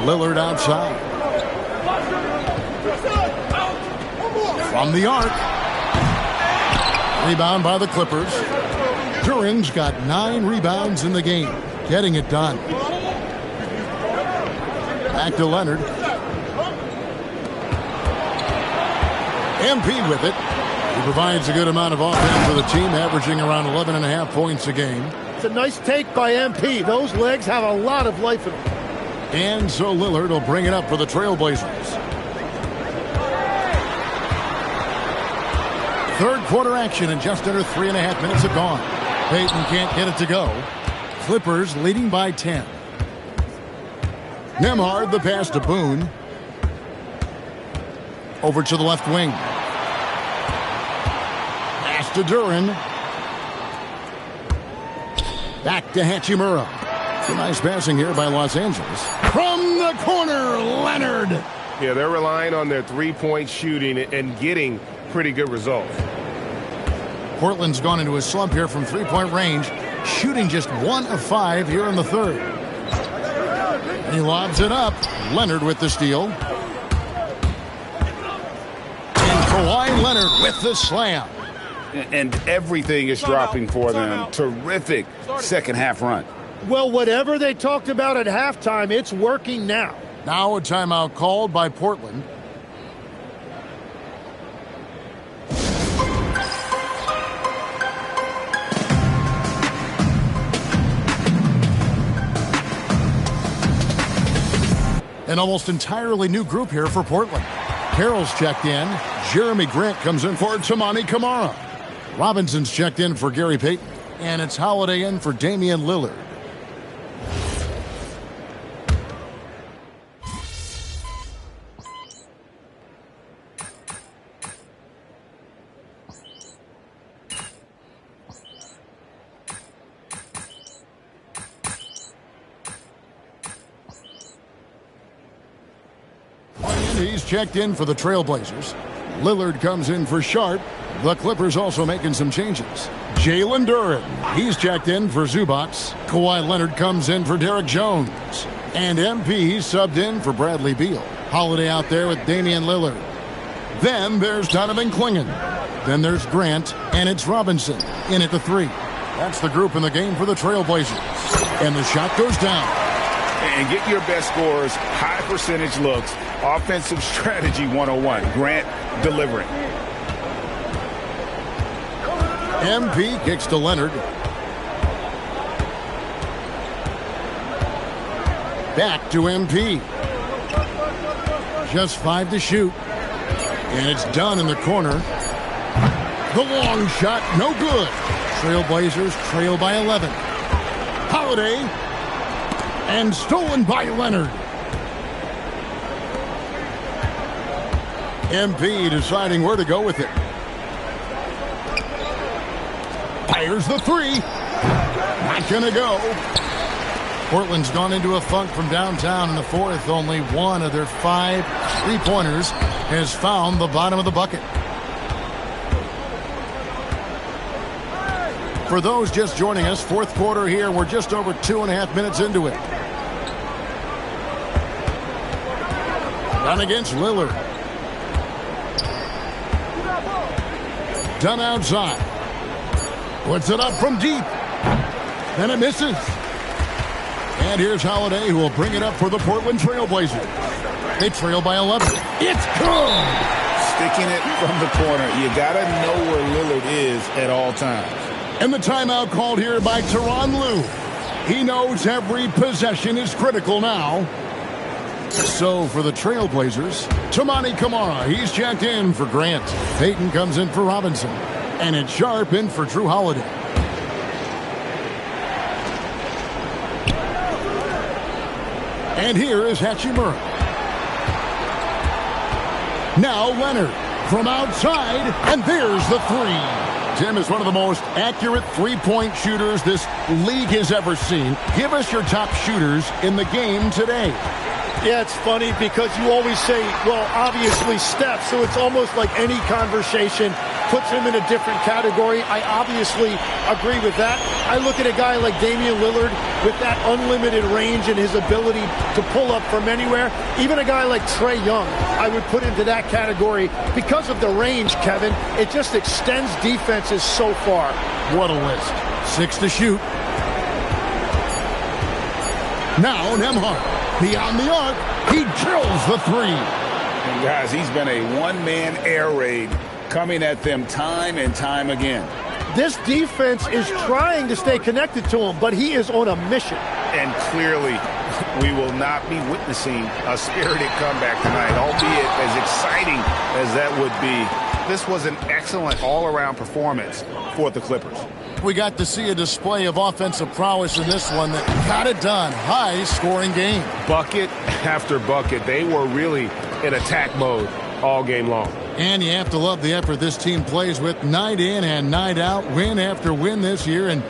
Lillard outside. From the arc. Rebound by the Clippers. Duren's got 9 rebounds in the game. Getting it done. Back to Leonard. MP with it. He provides a good amount of offense for the team, averaging around 11.5 points a game. It's a nice take by MP. Those legs have a lot of life in them. And so Lillard will bring it up for the Trailblazers. Third quarter action and just under 3.5 minutes have gone. Payton can't get it to go. Clippers leading by 10. Nembhard the pass to Boone. Over to the left wing. Pass to Duren. Back to Hachimura. Some nice passing here by Los Angeles. From the corner, Leonard. Yeah, they're relying on their three-point shooting and getting pretty good results. Portland's gone into a slump here from three-point range, shooting just 1 of 5 here in the third. And he lobs it up. Leonard with the steal. And Kawhi Leonard with the slam. And everything is dropping for them. Terrific second half run. Well, whatever they talked about at halftime, it's working now. Now a timeout called by Portland. An almost entirely new group here for Portland. Carroll's checked in. Jeremy Grant comes in for Toumani Camara. Robinson's checked in for Gary Payton. And it's Holiday in for Damian Lillard. He's checked in for the Trailblazers. Lillard comes in for Sharp. The Clippers also making some changes. Jalen Duren, he's checked in for Zubac. Kawhi Leonard comes in for Derek Jones. And MP subbed in for Bradley Beal. Holiday out there with Damian Lillard. Then there's Donovan Clingan. Then there's Grant, and it's Robinson in at the 3. That's the group in the game for the Trailblazers. And the shot goes down. And get your best scorers, high percentage looks, offensive strategy 101. Grant delivering. MP kicks to Leonard. Back to MP. Just 5 to shoot. And it's done in the corner. The long shot, no good. Trailblazers trail by 11. Holiday. And stolen by Leonard. MP deciding where to go with it. Fires the 3. Not gonna go. Portland's gone into a funk from downtown in the fourth. Only one of their 5 3-pointers has found the bottom of the bucket. For those just joining us, fourth quarter here. We're just over 2.5 minutes into it. Done against Lillard. Done outside. Puts it up from deep. And it misses. And here's Holiday, who will bring it up for the Portland Trailblazers. They trail by 11. It's good! Sticking it from the corner. You got to know where Lillard is at all times. And the timeout called here by Tyronn Lue. He knows every possession is critical now. So for the Trailblazers, Toumani Camara, he's checked in for Grant. Payton comes in for Robinson. And it's Sharp in for Drew Holiday. And here is Hachimura. Now Leonard from outside, and there's the 3. Tim is one of the most accurate three-point shooters this league has ever seen. Give us your top shooters in the game today. Yeah, it's funny because you always say, well, obviously Steph, so it's almost like any conversation puts him in a different category. I obviously agree with that. I look at a guy like Damian Lillard with that unlimited range and his ability to pull up from anywhere. Even a guy like Trae Young, I would put into that category because of the range, Kevin. It just extends defenses so far. What a list. 6 to shoot. Now Nembhard. Beyond the arc, he drills the 3. And guys, he's been a one-man air raid coming at them time and time again. This defense is trying to stay connected to him, but he is on a mission. And clearly, we will not be witnessing a spirited comeback tonight, albeit as exciting as that would be. This was an excellent all-around performance for the Clippers. We got to see a display of offensive prowess in this one that got it done. High-scoring game. Bucket after bucket. They were really in attack mode all game long. And you have to love the effort this team plays with night in and night out, win after win this year, and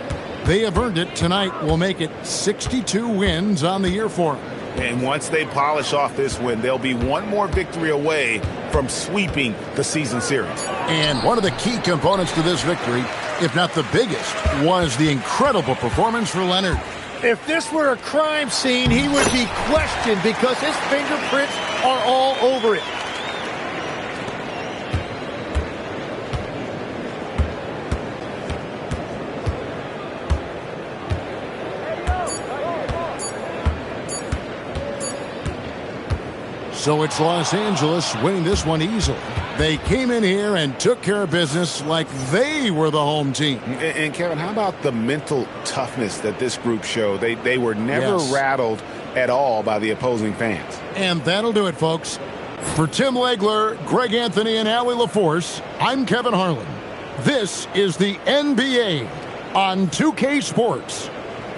they have earned it. Tonight will make it 62 wins on the year for them. And once they polish off this win, they'll be one more victory away from sweeping the season series. And one of the key components to this victory, if not the biggest, was the incredible performance for Leonard. If this were a crime scene, he would be questioned because his fingerprints are all over it. So it's Los Angeles winning this one easily. They came in here and took care of business like they were the home team. And Kevin, how about the mental toughness that this group showed? They were never rattled at all by the opposing fans. And that'll do it, folks. For Tim Legler, Greg Anthony, and Allie LaForce, I'm Kevin Harlan. This is the NBA on 2K Sports.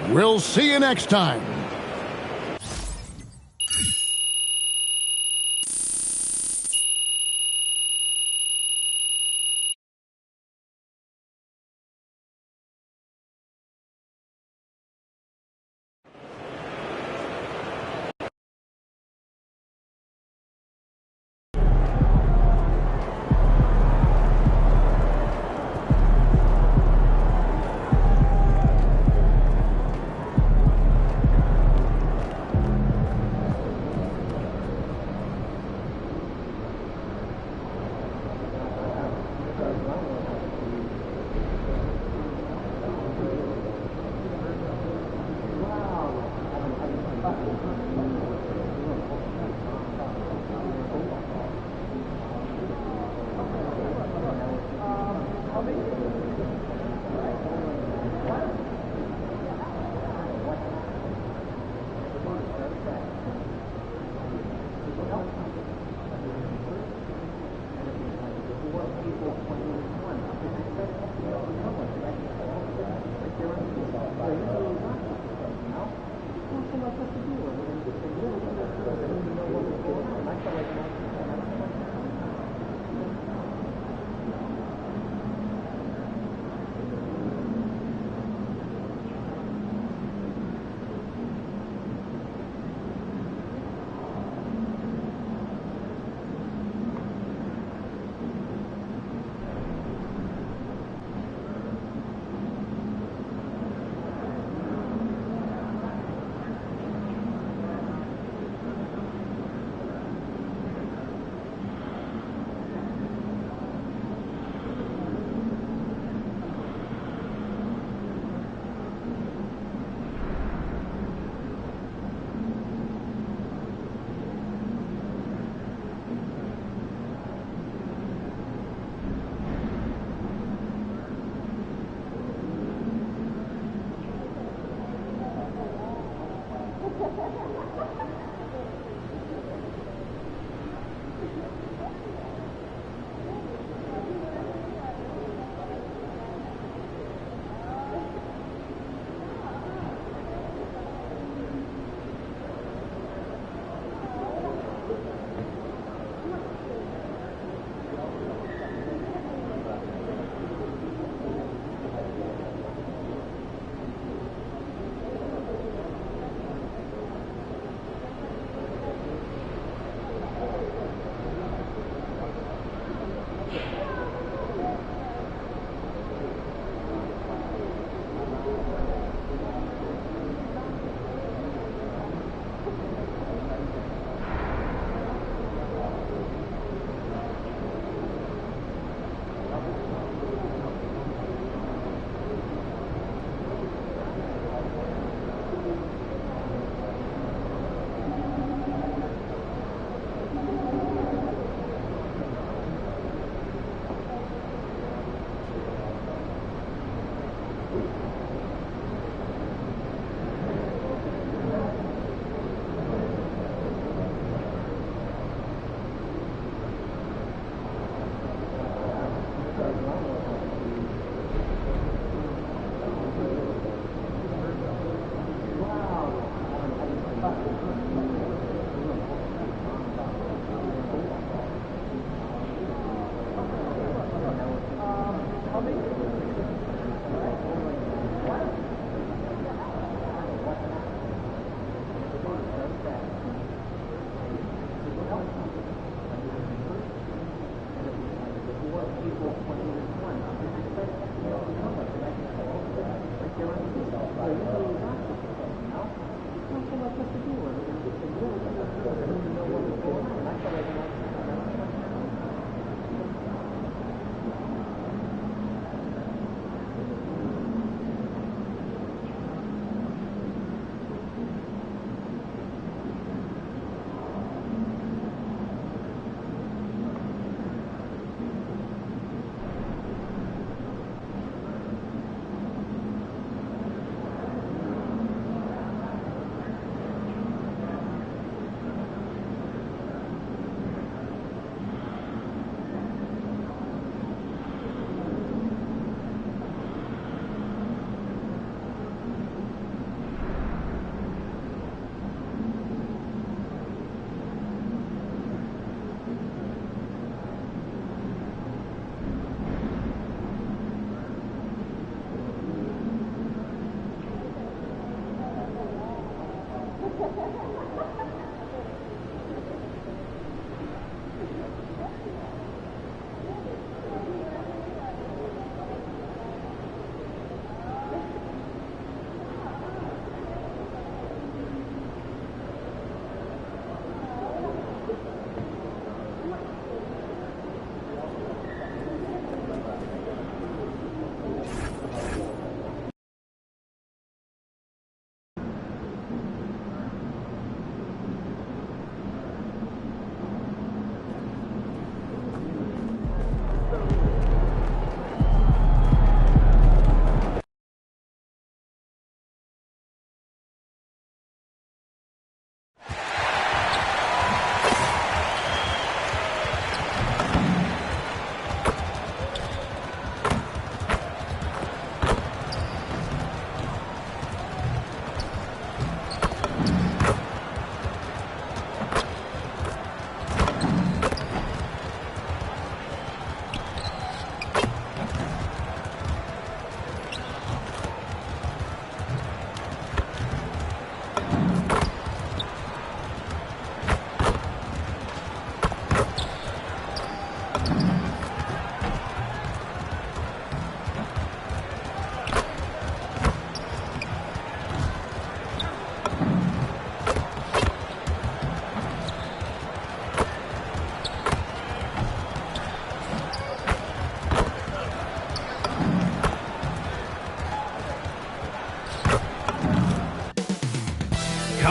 We'll see you next time.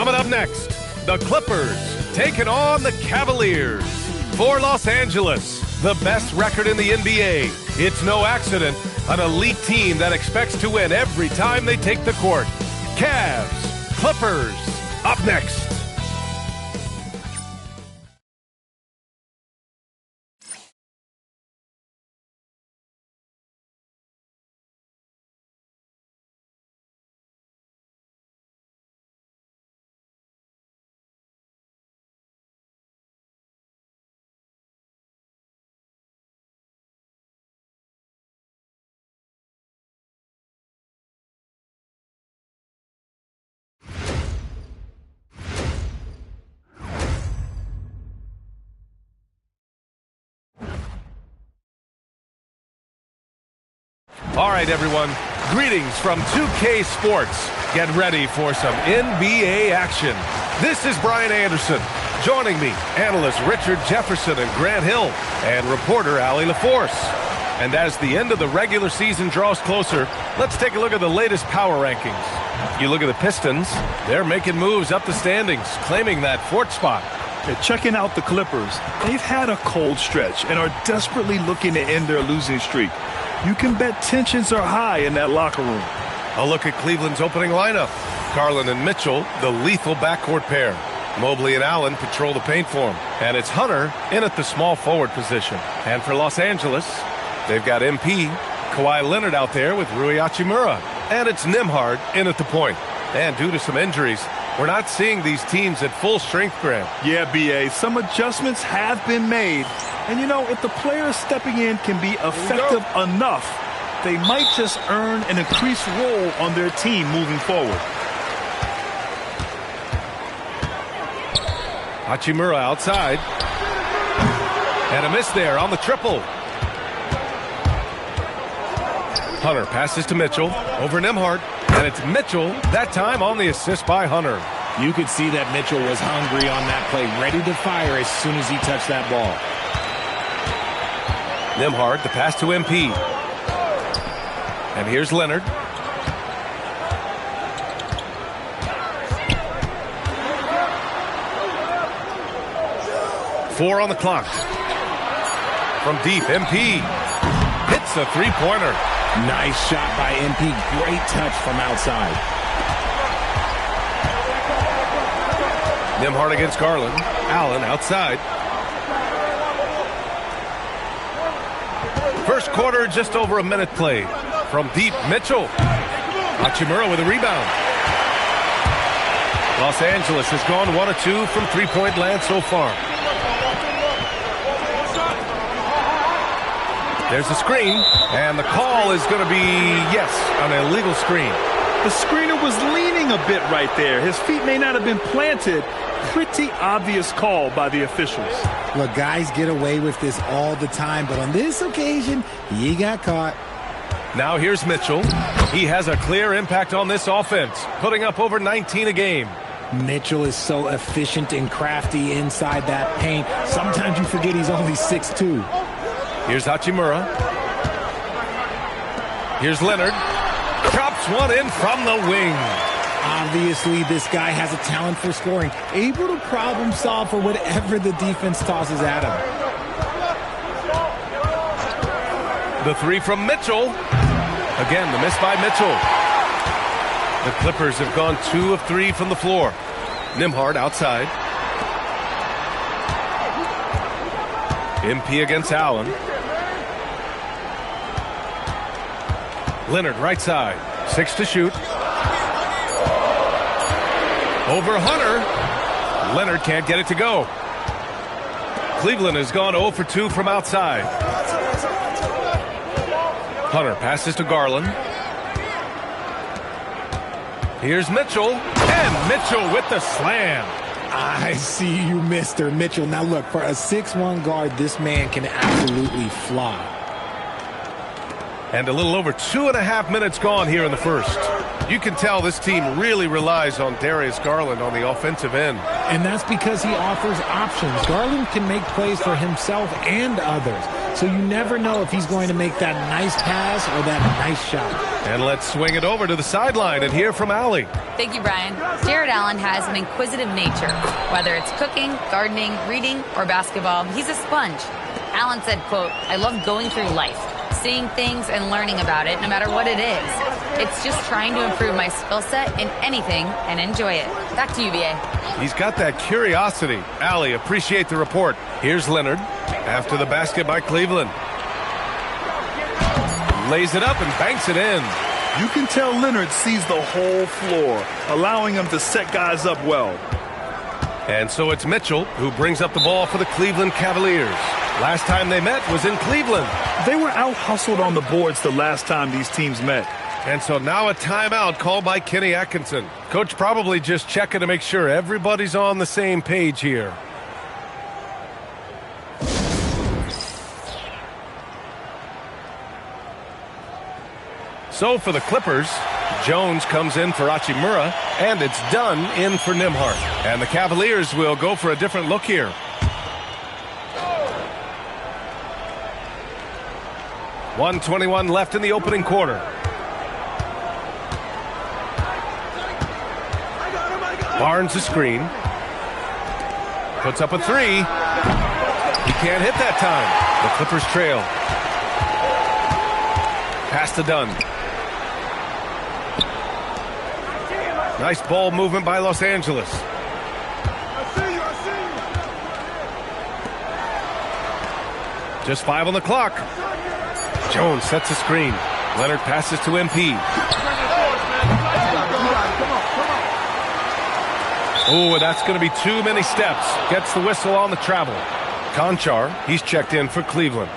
Coming up next, the Clippers taking on the Cavaliers. For Los Angeles, the best record in the NBA. It's no accident, an elite team that expects to win every time they take the court. Cavs, Clippers, up next. All right, everyone. Greetings from 2K Sports. Get ready for some NBA action. This is Brian Anderson. Joining me, analysts Richard Jefferson and Grant Hill, and reporter Allie LaForce. And as the end of the regular season draws closer, let's take a look at the latest power rankings. You look at the Pistons, they're making moves up the standings, claiming that fourth spot. Checking out the Clippers, they've had a cold stretch and are desperately looking to end their losing streak. You can bet tensions are high in that locker room. A look at Cleveland's opening lineup. Garland and Mitchell, the lethal backcourt pair. Mobley and Allen patrol the paint for him. And it's Hunter in at the small forward position. And for Los Angeles, they've got MP, Kawhi Leonard out there with Rui Hachimura. And it's Nembhard in at the point. And due to some injuries, we're not seeing these teams at full strength, Grant. Yeah, B.A., some adjustments have been made. And, you know, if the players stepping in can be effective enough, they might just earn an increased role on their team moving forward. Hachimura outside. And a miss there on the triple. Hunter passes to Mitchell over Nembhard. And it's Mitchell, that time on the assist by Hunter. You could see that Mitchell was hungry on that play, ready to fire as soon as he touched that ball. Nembhard, the pass to MP. And here's Leonard. Four on the clock. From deep, MP hits a three-pointer. Nice shot by MP. Great touch from outside. Nembhard against Garland. Allen outside. First quarter, just over a minute played. From deep, Mitchell. Hachimura with a rebound. Los Angeles has gone 1 of 2 from three-point land so far. There's a screen, and the call is going to be, yes, an illegal screen. The screener was leaning a bit right there. His feet may not have been planted. Pretty obvious call by the officials. Look, guys get away with this all the time, but on this occasion, he got caught. Now here's Mitchell. He has a clear impact on this offense, putting up over 19 a game. Mitchell is so efficient and crafty inside that paint. Sometimes you forget he's only 6'2". Here's Hachimura. Here's Leonard. Drops one in from the wing. Obviously, this guy has a talent for scoring, able to problem solve for whatever the defense tosses at him. The three from Mitchell. Again, the miss by Mitchell. The Clippers have gone 2 of 3 from the floor. Nembhard outside. MP against Allen. Leonard right side. 6 to shoot. Over Hunter. Leonard can't get it to go. Cleveland has gone 0 for 2 from outside. Hunter passes to Garland. Here's Mitchell. And Mitchell with the slam. I see you, Mr. Mitchell. Now look, for a 6'1" guard, this man can absolutely fly. And a little over 2.5 minutes gone here in the first. You can tell this team really relies on Darius Garland on the offensive end. And that's because he offers options. Garland can make plays for himself and others. So you never know if he's going to make that nice pass or that nice shot. And let's swing it over to the sideline and hear from Allie. Thank you, Brian. Jared Allen has an inquisitive nature. Whether it's cooking, gardening, reading, or basketball, he's a sponge. Allen said, quote, "I love going through life, seeing things and learning about it no matter what it is. It's just trying to improve my skill set in anything and enjoy it." Back to you, BA. He's got that curiosity. Allie, appreciate the report. Here's Leonard after the basket by Cleveland. Lays it up and banks it in. You can tell Leonard sees the whole floor, allowing him to set guys up well. And so it's Mitchell who brings up the ball for the Cleveland Cavaliers. Last time they met was in Cleveland. They were out-hustled on the boards the last time these teams met. And so now a timeout called by Kenny Atkinson. Coach probably just checking to make sure everybody's on the same page here. So for the Clippers, Jones comes in for Hachimura, and it's Dunn in for Nembhard. And the Cavaliers will go for a different look here. .121 left in the opening quarter. Barnes a screen. Puts up a three. He can't hit that time. The Clippers trail. Pass to Dunn. Nice ball movement by Los Angeles. Just 5 on the clock. Jones sets a screen. Leonard passes to MP. Oh, that's going to be too many steps. Gets the whistle on the travel. Conchar, he's checked in for Cleveland.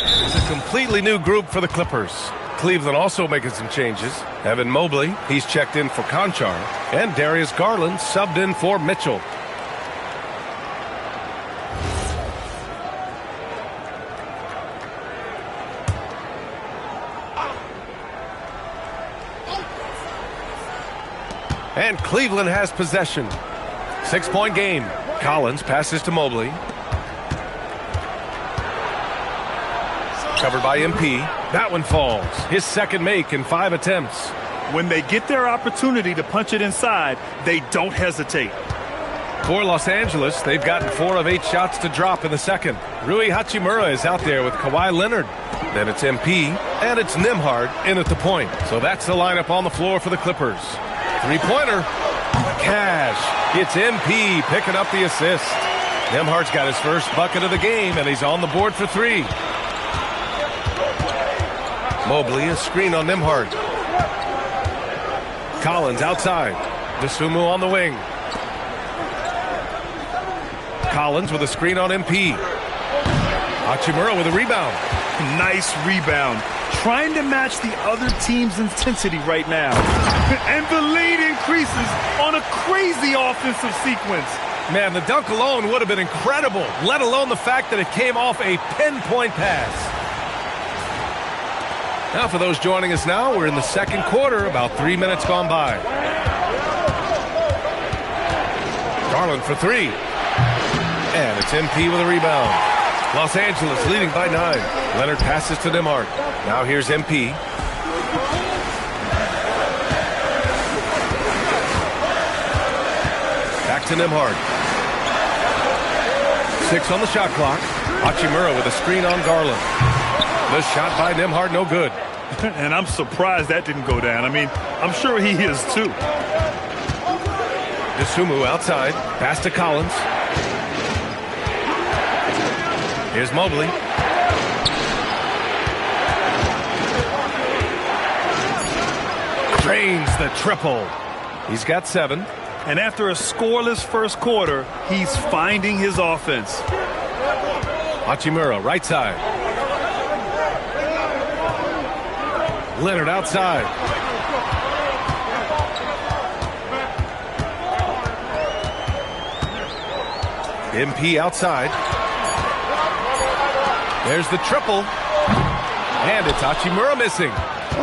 It's a completely new group for the Clippers. Cleveland also making some changes. Evan Mobley, he's checked in for Conchar. And Darius Garland subbed in for Mitchell. And Cleveland has possession. 6-point game. Collins passes to Mobley. Covered by MP. That one falls. His second make in 5 attempts. When they get their opportunity to punch it inside, they don't hesitate. For Los Angeles, they've gotten 4 of 8 shots to drop in the second. Rui Hachimura is out there with Kawhi Leonard. Then it's MP, and it's Nembhard in at the point. So that's the lineup on the floor for the Clippers. Three-pointer. Cash. It's MP picking up the assist. Nembhard's got his first bucket of the game, and he's on the board for 3. Mobley, a screen on Nembhard. Collins outside. Dosunmu on the wing. Collins with a screen on MP. Hachimura with a rebound. Nice rebound. Trying to match the other team's intensity right now. And the lead increases on a crazy offensive sequence. Man, the dunk alone would have been incredible, let alone the fact that it came off a pinpoint pass. Now for those joining us now, we're in the second quarter, about 3 minutes gone by. Garland for 3. And it's MP with a rebound. Los Angeles leading by 9. Leonard passes to Nembhard. Now here's MP. Back to Nembhard. 6 on the shot clock. Hachimura with a screen on Garland. The shot by Nembhard, no good. And I'm surprised that didn't go down. I mean, I'm sure he is too. Dosunmu outside. Pass to Collins. Here's Mobley. Drains the triple. He's got 7. And after a scoreless first quarter, he's finding his offense. Hachimura, right side. Leonard outside. MP outside. There's the triple. And it's Hachimura missing.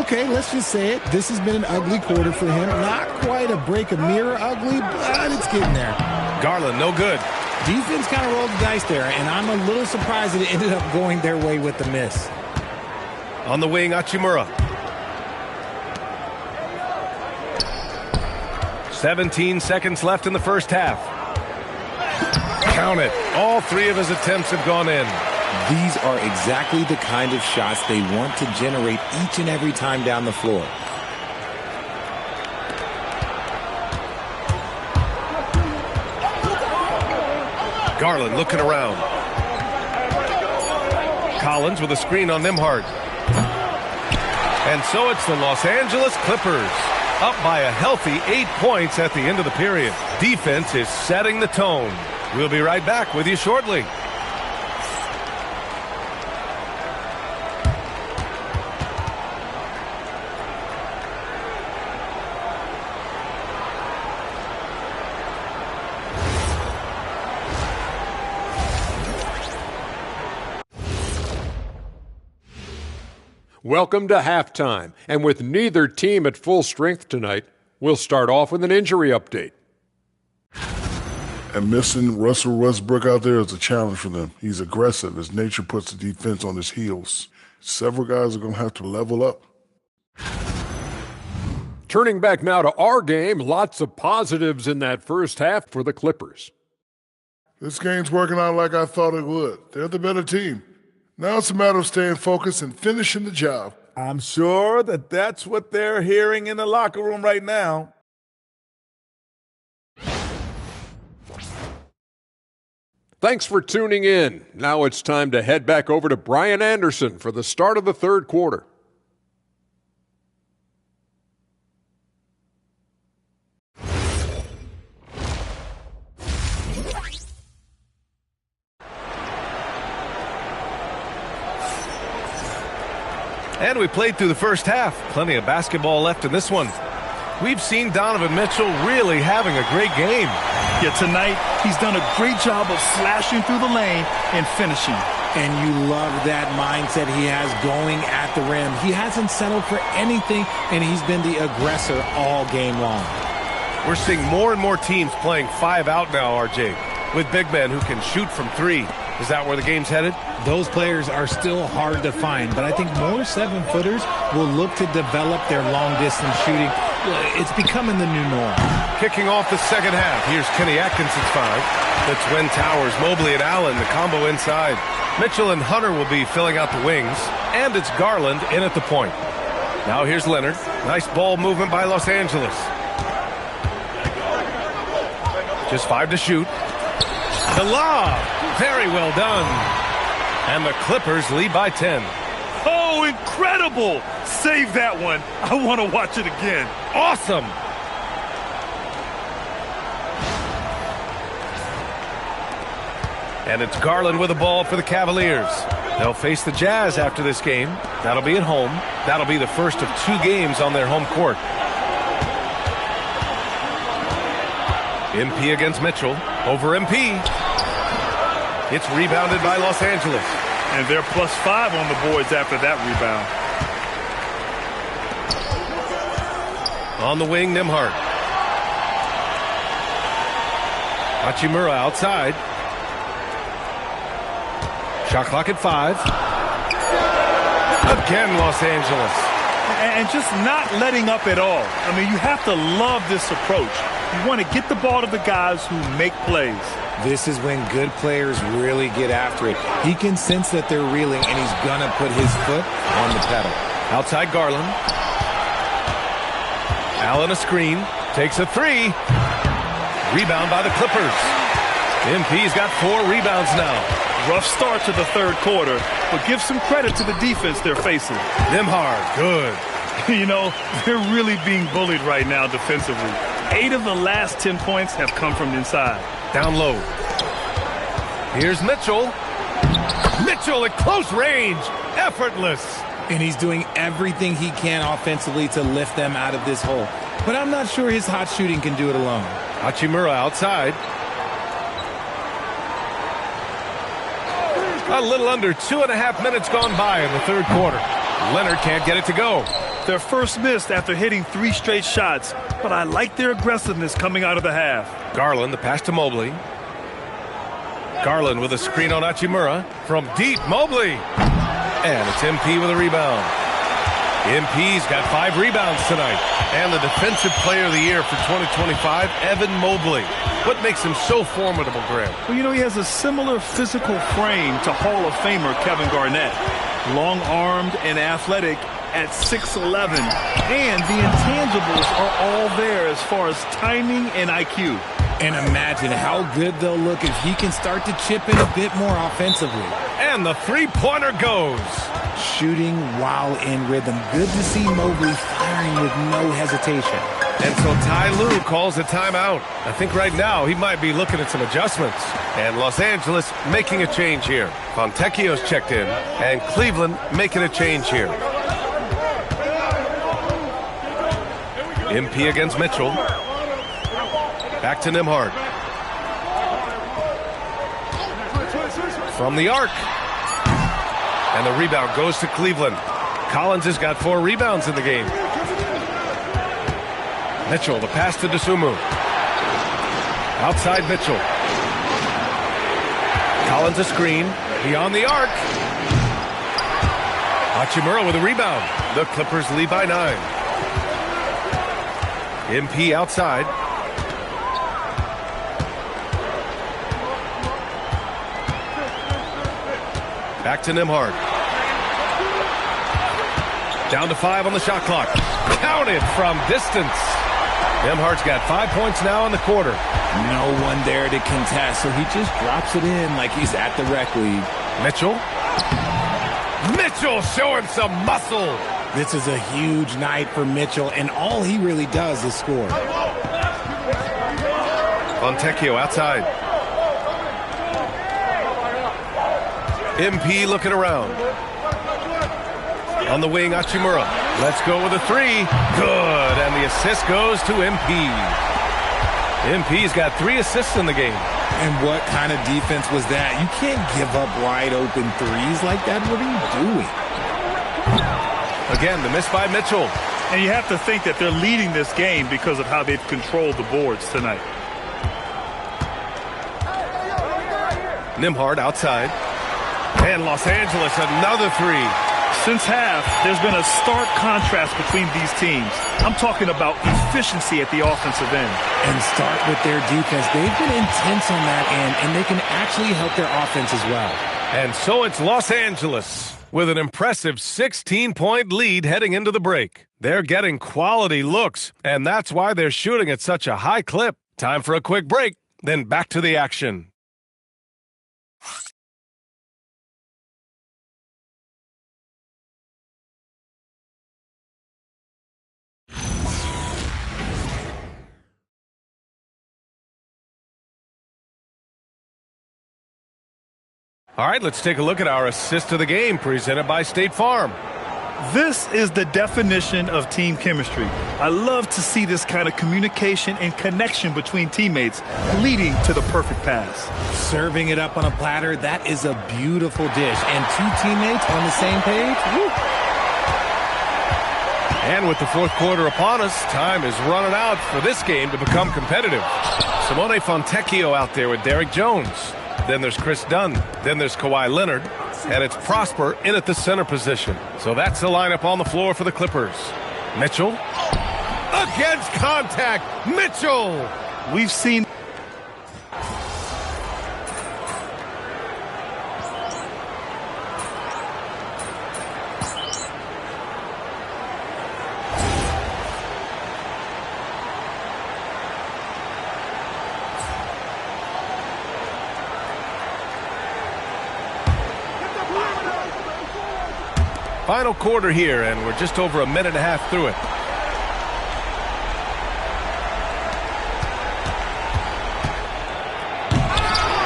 Okay, let's just say it. This has been an ugly quarter for him. Not quite a break a mirror ugly, but it's getting there. Garland, no good. Defense kind of rolled the dice there, and I'm a little surprised that it ended up going their way with the miss. On the wing, Hachimura. 17 seconds left in the first half. Count it. All 3 of his attempts have gone in. These are exactly the kind of shots they want to generate each and every time down the floor. Garland looking around. Collins with a screen on Nembhard. And so it's the Los Angeles Clippers, up by a healthy 8 points at the end of the period. Defense is setting the tone. We'll be right back with you shortly. Welcome to halftime, and with neither team at full strength tonight, we'll start off with an injury update. And missing Russell Westbrook out there is a challenge for them. He's aggressive. His nature puts the defense on his heels. Several guys are going to have to level up. Turning back now to our game, lots of positives in that first half for the Clippers. This game's working out like I thought it would. They're the better team. Now it's a matter of staying focused and finishing the job. I'm sure that that's what they're hearing in the locker room right now. Thanks for tuning in. Now it's time to head back over to Brian Anderson for the start of the third quarter. And we played through the first half. Plenty of basketball left in this one. We've seen Donovan Mitchell really having a great game. Yeah, tonight he's done a great job of slashing through the lane and finishing. And you love that mindset he has going at the rim. He hasn't settled for anything, and he's been the aggressor all game long. We're seeing more and more teams playing 5 out now, RJ, with big men who can shoot from 3. Is that where the game's headed? Those players are still hard to find, but I think more 7-footers will look to develop their long-distance shooting. It's becoming the new norm. Kicking off the second half, here's Kenny Atkinson's 5. That's Wynn Towers, Mobley, and Allen, the combo inside. Mitchell and Hunter will be filling out the wings, and it's Garland in at the point. Now here's Leonard. Nice ball movement by Los Angeles. Just 5 to shoot. The lob. Very well done. And the Clippers lead by 10. Oh, incredible. Save that one. I want to watch it again. Awesome. And it's Garland with the ball for the Cavaliers. They'll face the Jazz after this game. That'll be at home. That'll be the first of 2 games on their home court. MP against Mitchell. Over MP. It's rebounded by Los Angeles. And they're +5 on the boards after that rebound. On the wing, Nembhard. Hachimura outside. Shot clock at 5. Again, Los Angeles. And just not letting up at all. I mean, you have to love this approach. You want to get the ball to the guys who make plays. This is when good players really get after it. He can sense that they're reeling, and he's going to put his foot on the pedal. Outside Garland. Allen a screen. Takes a 3. Rebound by the Clippers. MP's got 4 rebounds now. Rough start to the third quarter, but give some credit to the defense they're facing. Nembhard, good. You know, they're really being bullied right now defensively. 8 of the last 10 points have come from inside. Down low. Here's Mitchell. Mitchell at close range. Effortless. And he's doing everything he can offensively to lift them out of this hole. But I'm not sure his hot shooting can do it alone. Hachimura outside. A little under 2.5 minutes gone by in the third quarter. Leonard can't get it to go. Their first miss after hitting 3 straight shots, but I like their aggressiveness coming out of the half. Garland, the pass to Mobley. Garland with a screen on Hachimura. From deep, Mobley. And it's MP with a rebound. MP's got 5 rebounds tonight. And the Defensive Player of the Year for 2025, Evan Mobley. What makes him so formidable, Graham? Well, you know, he has a similar physical frame to Hall of Famer Kevin Garnett. Long-armed and athletic at 6'11". And the intangibles are all there as far as timing and IQ. And imagine how good they'll look if he can start to chip in a bit more offensively. And the three-pointer goes. Shooting while in rhythm. Good to see Mobley firing with no hesitation. And so Ty Lue calls a timeout. I think right now he might be looking at some adjustments. And Los Angeles making a change here. Fontecchio's checked in. And Cleveland making a change here. MP against Mitchell. Back to Nembhard. From the arc. And the rebound goes to Cleveland. Collins has got 4 rebounds in the game. Mitchell, the pass to Dosunmu. Outside Mitchell. Collins a screen. Beyond the arc. Hachimura with a rebound. The Clippers lead by 9. MP outside. Back to Nembhard. Down to 5 on the shot clock. Counted from distance. Nembhard's got 5 points now in the quarter. No one there to contest, so he just drops it in like he's at the rec league. Mitchell. Mitchell showing some muscle. This is a huge night for Mitchell, and all he really does is score. Fontecchio outside. MP looking around. On the wing, Hachimura. Let's go with a three. Good. And the assist goes to MP. MP's got 3 assists in the game. And what kind of defense was that? You can't give up wide open threes like that. What are you doing? Again, the miss by Mitchell. And you have to think that they're leading this game because of how they've controlled the boards tonight. Nembhard outside. And Los Angeles, another three. Since half, there's been a stark contrast between these teams. I'm talking about efficiency at the offensive end. And start with their defense. They've been intense on that end, and they can actually help their offense as well. And so it's Los Angeles with an impressive 16-point lead heading into the break. They're getting quality looks, and that's why they're shooting at such a high clip. Time for a quick break, then back to the action. All right, let's take a look at our assist of the game presented by State Farm. This is the definition of team chemistry. I love to see this kind of communication and connection between teammates leading to the perfect pass. Serving it up on a platter, that is a beautiful dish. And 2 teammates on the same page. Woo. And with the fourth quarter upon us, time is running out for this game to become competitive. Simone Fontecchio out there with Derek Jones. Then there's Chris Dunn. Then there's Kawhi Leonard. And it's Prosper in at the center position. So that's the lineup on the floor for the Clippers. Mitchell. Against contact. Mitchell. We've seen. Final quarter here, and we're just over a minute and a half through it.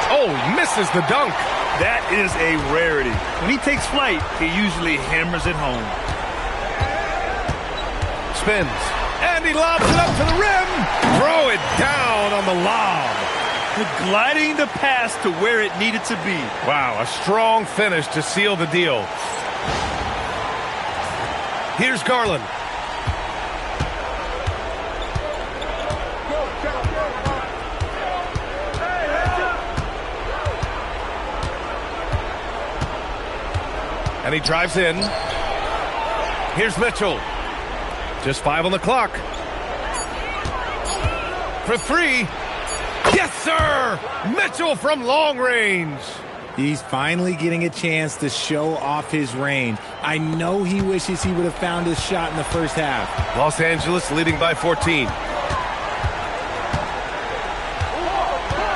Oh, misses the dunk. That is a rarity. When he takes flight, he usually hammers it home. Spins, and he lobs it up to the rim. Throw it down on the lob. Gliding the pass to where it needed to be. Wow, a strong finish to seal the deal. Here's Garland. And he drives in. Here's Mitchell. Just 5 on the clock. For 3. Yes, sir! Mitchell from long range. He's finally getting a chance to show off his range. I know he wishes he would have found his shot in the first half. Los Angeles leading by 14.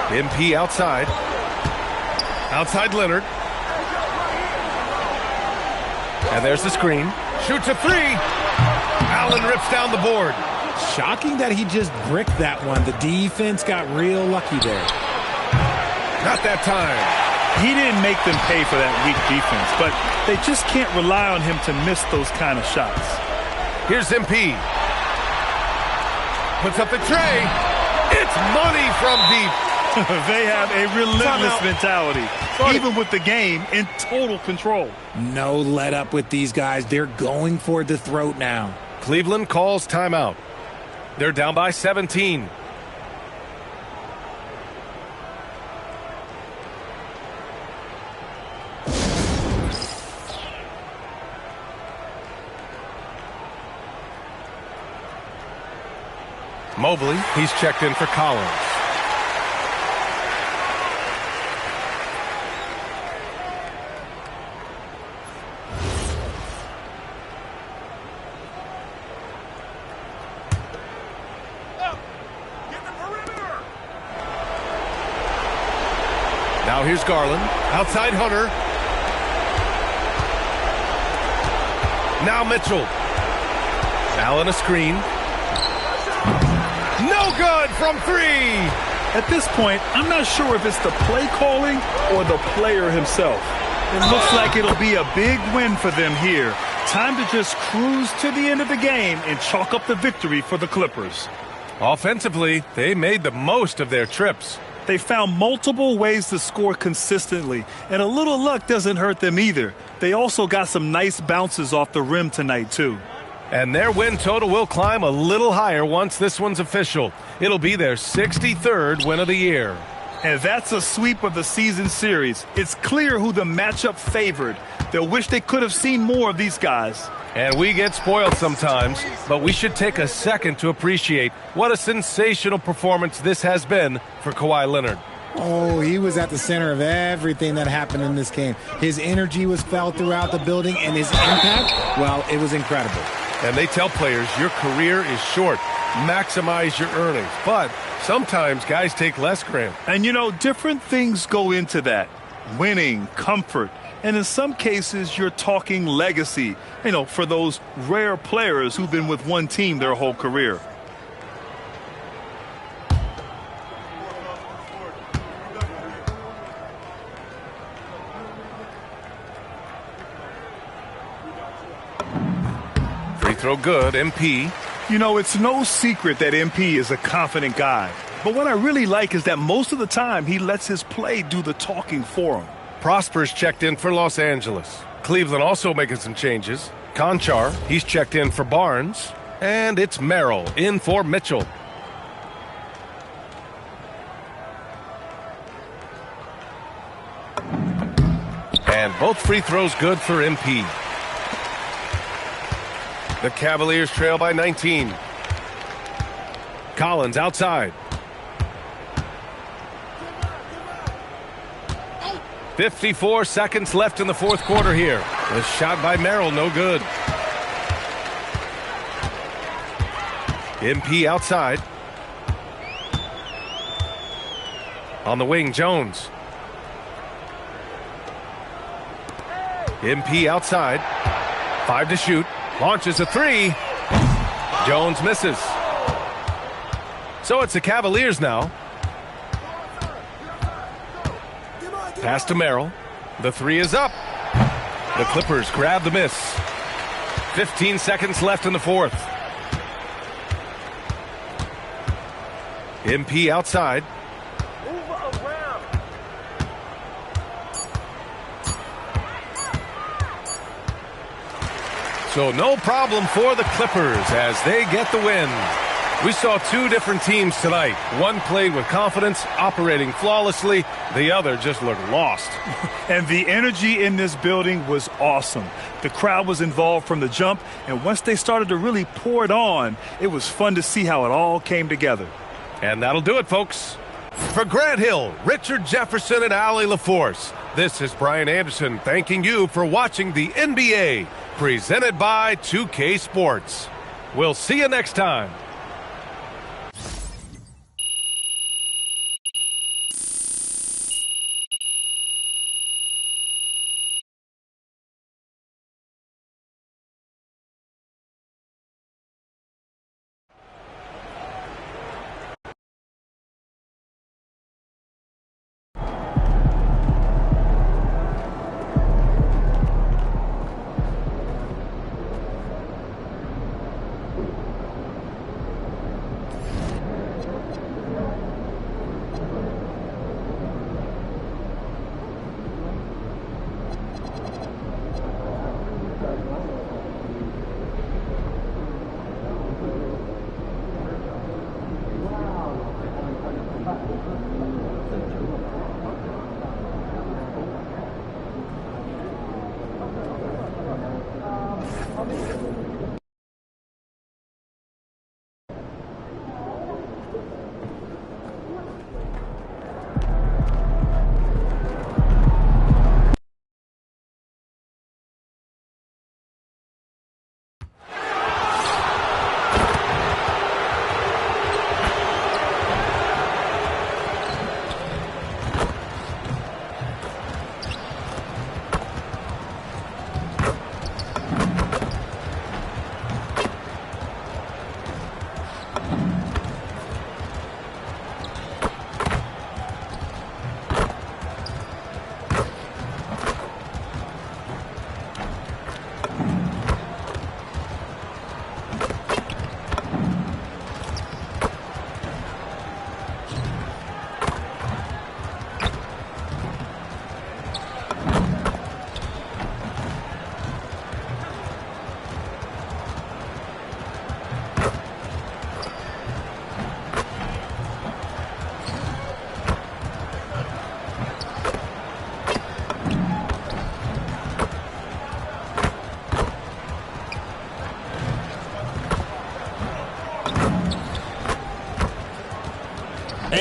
MP outside. Outside Leonard. And there's the screen. Shoots a 3. Allen rips down the board. Shocking that he just bricked that one. The defense got real lucky there. Not that time. He didn't make them pay for that weak defense, but they just can't rely on him to miss those kind of shots. Here's MP. Puts up the tray. It's money from deep. They have a relentless mentality, even with the game in total control. No let up with these guys. They're going for the throat now. Cleveland calls timeout. They're down by 17. Mobley, he's checked in for Collins. Now here's Garland. Outside Hunter. Now Mitchell. Allen a screen. No good from 3. At this point, I'm not sure if it's the play calling or the player himself. It looks like it'll be a big win for them here. Time to just cruise to the end of the game and chalk up the victory for the Clippers. Offensively, they made the most of their trips. They found multiple ways to score consistently, and a little luck doesn't hurt them either. They also got some nice bounces off the rim tonight, too. And their win total will climb a little higher once this one's official. It'll be their 63rd win of the year. And that's a sweep of the season series. It's clear who the matchup favored. They'll wish they could have seen more of these guys. And we get spoiled sometimes, but we should take a second to appreciate what a sensational performance this has been for Kawhi Leonard. Oh, he was at the center of everything that happened in this game. His energy was felt throughout the building, and his impact, well, it was incredible. And they tell players your career is short. Maximize your earnings. But sometimes guys take less, Graham. And, you know, different things go into that. Winning, comfort, and in some cases, you're talking legacy, you know, for those rare players who've been with one team their whole career. Free throw good, MP. You know, it's no secret that MP is a confident guy. But what I really like is that most of the time he lets his play do the talking for him. Prosper's checked in for Los Angeles. Cleveland also making some changes. Conchar, he's checked in for Barnes. And it's Merrill in for Mitchell. And both free throws good for MP. The Cavaliers trail by 19. Collins outside. 54 seconds left in the fourth quarter here. The shot by Merrill, no good. MP outside. On the wing, Jones. MP outside. 5 to shoot. Launches a 3. Jones misses. So it's the Cavaliers now. Pass to Merrill. The 3 is up. The Clippers grab the miss. 15 seconds left in the fourth. MP outside. So no problem for the Clippers as they get the win. We saw two different teams tonight. One played with confidence, operating flawlessly. The other just looked lost. And the energy in this building was awesome. The crowd was involved from the jump, and once they started to really pour it on, it was fun to see how it all came together. And that'll do it, folks. For Grant Hill, Richard Jefferson, and Allie LaForce, this is Brian Anderson thanking you for watching the NBA, presented by 2K Sports. We'll see you next time.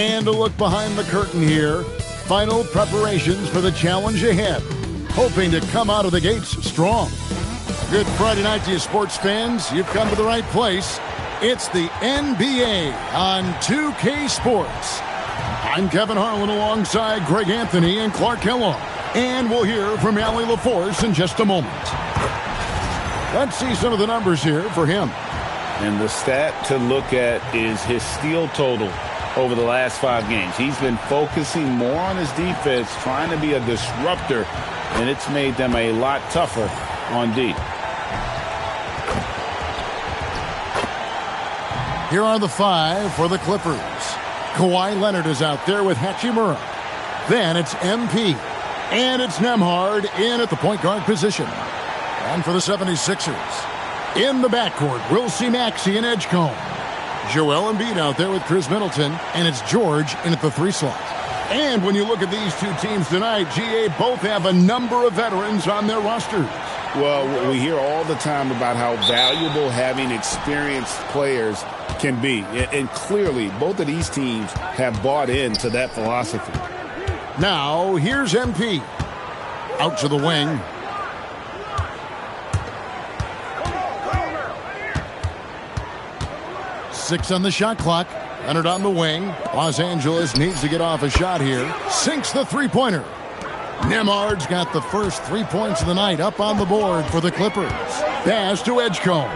And a look behind the curtain here. Final preparations for the challenge ahead. Hoping to come out of the gates strong. Good Friday night to you, sports fans. You've come to the right place. It's the NBA on 2K Sports. I'm Kevin Harlan alongside Greg Anthony and Clark Kellogg. And we'll hear from Allie LaForce in just a moment. Let's see some of the numbers here for him. And the stat to look at is his steal total over the last 5 games. He's been focusing more on his defense, trying to be a disruptor, and it's made them a lot tougher on D. Here are the 5 for the Clippers. Kawhi Leonard is out there with Hachimura. Then it's MP. And it's Nembhard in at the point guard position. And for the 76ers, in the backcourt, we'll see Maxey and Edgecombe. Joel Embiid out there with Chris Middleton, and it's George in at the 3 slot. And when you look at these two teams tonight, GA both have a number of veterans on their rosters. Well, we hear all the time about how valuable having experienced players can be. And clearly, both of these teams have bought into that philosophy. Now, here's MP. Out to the wing. Six on the shot clock. Leonard on the wing. Los Angeles needs to get off a shot here. Sinks the three-pointer. Nembhard's got the first 3 points of the night up on the board for the Clippers. Pass to Edgecombe.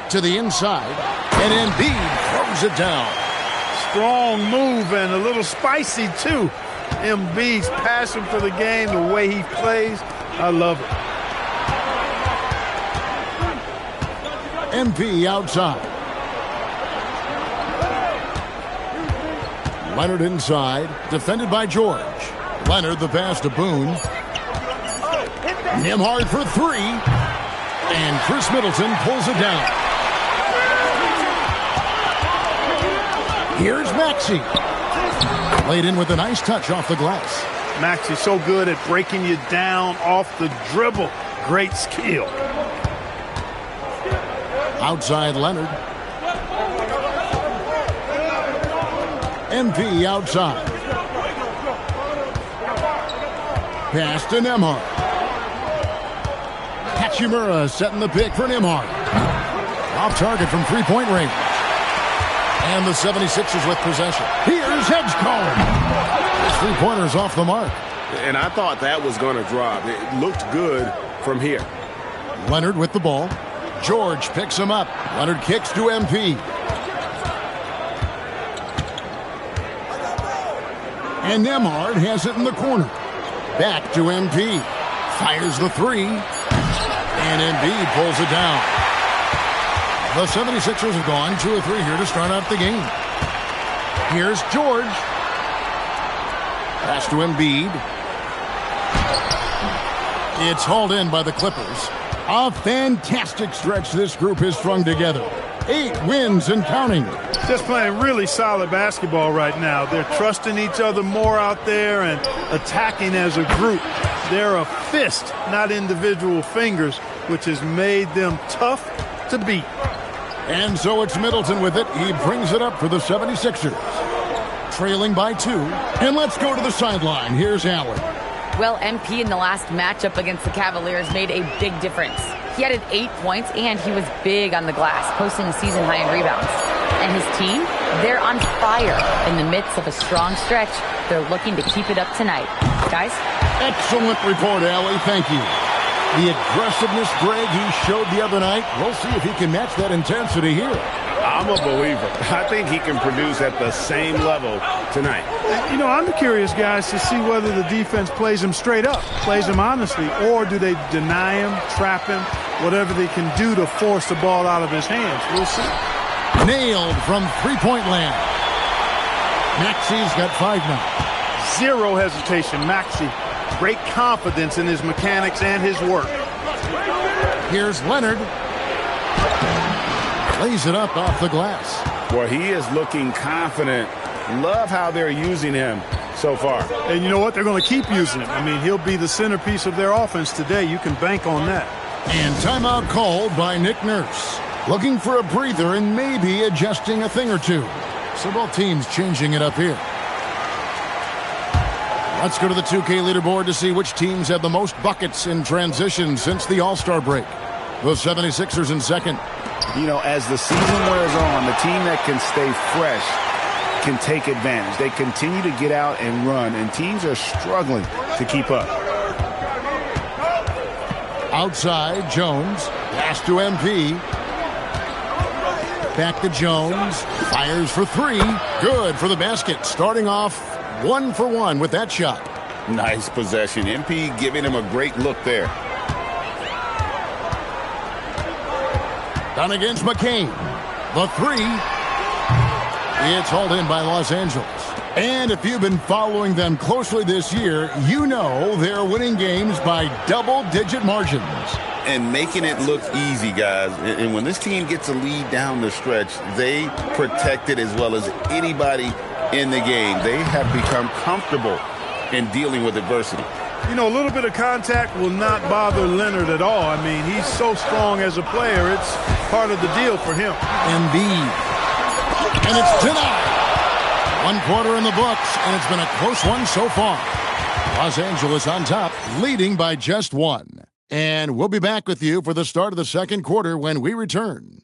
To the inside. And Embiid throws it down. Strong move and a little spicy, too. Embiid's passion for the game, the way he plays, I love it. MP outside. Leonard inside, defended by George. Leonard the pass to Boone. Nembhard for 3. And Chris Middleton pulls it down. Here's Maxey. Laid in with a nice touch off the glass. Maxey's so good at breaking you down off the dribble. Great skill. Outside Leonard. MP outside. Pass to Nembhard. Hachimura setting the pick for Nembhard. Off target from three-point range. And the 76ers with possession. Here's Edgecombe. His three-pointer's off the mark. And I thought that was going to drop. It looked good from here. Leonard with the ball. George picks him up. Leonard kicks to MP. And Nembhard has it in the corner. Back to MP. Fires the 3. And Embiid pulls it down. The 76ers have gone 2 of 3 here to start out the game. Here's George. Pass to Embiid. It's hauled in by the Clippers. A fantastic stretch this group has strung together. 8 wins and counting. Just playing really solid basketball right now. They're trusting each other more out there and attacking as a group. They're a fist, not individual fingers, which has made them tough to beat. And so it's Middleton with it. He brings it up for the 76ers. Trailing by 2. And let's go to the sideline. Here's Allen. Well, MP in the last matchup against the Cavaliers made a big difference. He added 8 points, and he was big on the glass, posting a season high in rebounds. And his team, they're on fire. In the midst of a strong stretch, they're looking to keep it up tonight. Guys? Excellent report, Allie. Thank you. The aggressiveness, Greg, he showed the other night. We'll see if he can match that intensity here. I'm a believer. I think he can produce at the same level tonight. You know, I'm curious, guys, to see whether the defense plays him straight up, plays him honestly, or do they deny him, trap him, whatever they can do to force the ball out of his hands. We'll see. Nailed from three-point land. Maxey's got 5 now. Zero hesitation. Maxey, great confidence in his mechanics and his work. Here's Leonard. Lays it up off the glass. Well, he is looking confident. Love how they're using him so far. And you know what? They're going to keep using him. I mean, he'll be the centerpiece of their offense today. You can bank on that. And timeout called by Nick Nurse. Looking for a breather and maybe adjusting a thing or two. So both teams changing it up here. Let's go to the 2K leaderboard to see which teams have the most buckets in transition since the All-Star break. The 76ers in second. You know, as the season wears on, the team that can stay fresh can take advantage. They continue to get out and run, and teams are struggling to keep up. Outside, Jones. Pass to MP. Back to Jones. Fires for three. Good for the basket. Starting off 1 for 1 with that shot. Nice possession. MP giving him a great look there. Done against McCain. The three. It's hauled in by Los Angeles. And if you've been following them closely this year, you know they're winning games by double-digit margins. And making it look easy, guys. And when this team gets a lead down the stretch, they protect it as well as anybody in the game. They have become comfortable in dealing with adversity. You know, a little bit of contact will not bother Leonard at all. I mean, he's so strong as a player. It's part of the deal for him. Embiid. And it's denied. 1 quarter in the books, and it's been a close one so far. Los Angeles on top, leading by just 1. And we'll be back with you for the start of the second quarter when we return.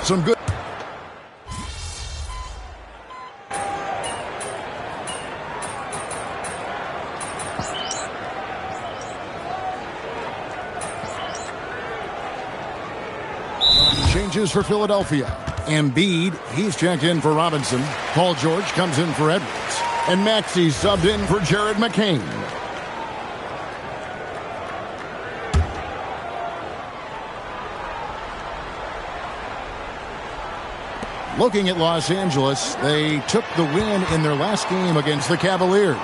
Some good. Changes for Philadelphia. Embiid, he's checked in for Robinson. Paul George comes in for Edwards. And Maxey subbed in for Jared McCain. Looking at Los Angeles, they took the win in their last game against the Cavaliers.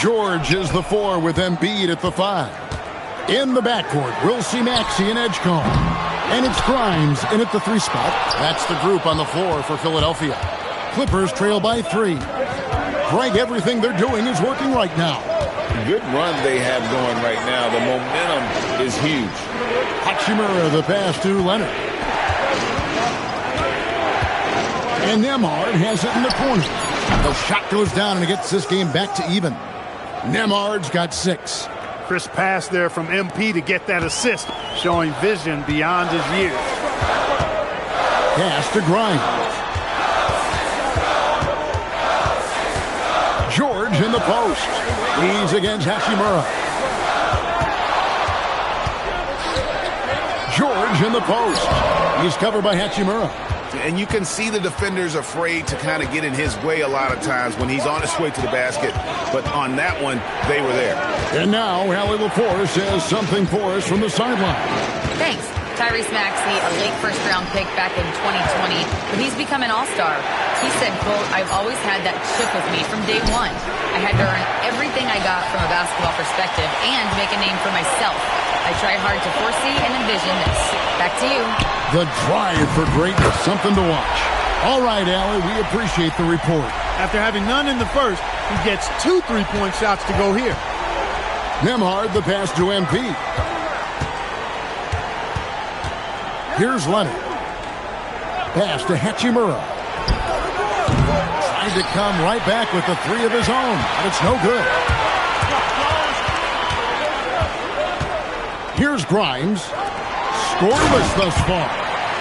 George is the 4 with Embiid at the 5. In the backcourt, we'll see Maxey and Edgecombe. And it's Grimes in at the 3 spot. That's the group on the floor for Philadelphia. Clippers trail by 3. Greg, everything they're doing is working right now. Good run they have going right now. The momentum is huge. Hachimura, the pass to Leonard. And Nembhard has it in the corner. The shot goes down and it gets this game back to even. Nembhard's got 6. Crisp pass there from MP to get that assist, showing vision beyond his years. Pass to Grimes. George in the post. He's against Hachimura. George in the post. He's covered by Hachimura. And you can see the defenders afraid to kind of get in his way a lot of times when he's on his way to the basket. But on that one, they were there. And now, Allie LaForce says something for us from the sideline. Thanks. Tyrese Maxey, a late first-round pick back in 2020, but he's become an all-star. He said, quote, "I've always had that chip with me from day one. I had to earn everything I got from a basketball perspective and make a name for myself. I tried hard to foresee and envision this." Back to you. The drive for greatness, something to watch. All right, Allie, we appreciate the report. After having none in the first, he gets 2 3-point shots to go here. Nembhard, the pass to MP. Here's Leonard. Pass to Hachimura. Trying to come right back with the 3 of his own, but it's no good. Here's Grimes. Scoreless thus far.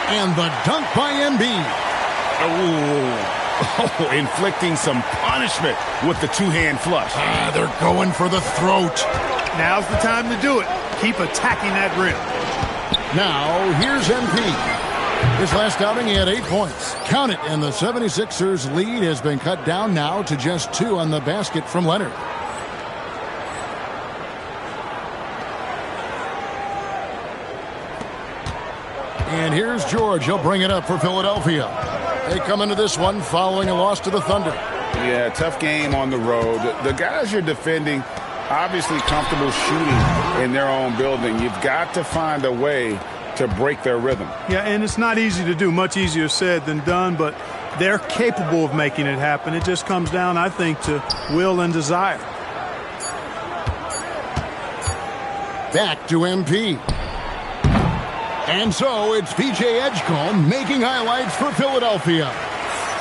And the dunk by Embiid. Oh, inflicting some punishment with the 2-hand flush. They're going for the throat. Now's the time to do it. Keep attacking that rim. Now, here's MP. His last outing, he had 8 points. Count it, and the 76ers lead has been cut down now to just 2 on the basket from Leonard. And here's George. He'll bring it up for Philadelphia. They come into this one following a loss to the Thunder. Yeah, tough game on the road. The guys you're defending, obviously comfortable shooting in their own building. You've got to find a way to break their rhythm. Yeah, and it's not easy to do. Much easier said than done, but they're capable of making it happen. It just comes down, I think, to will and desire. Back to MP. And so it's P.J. Edgecombe making highlights for Philadelphia.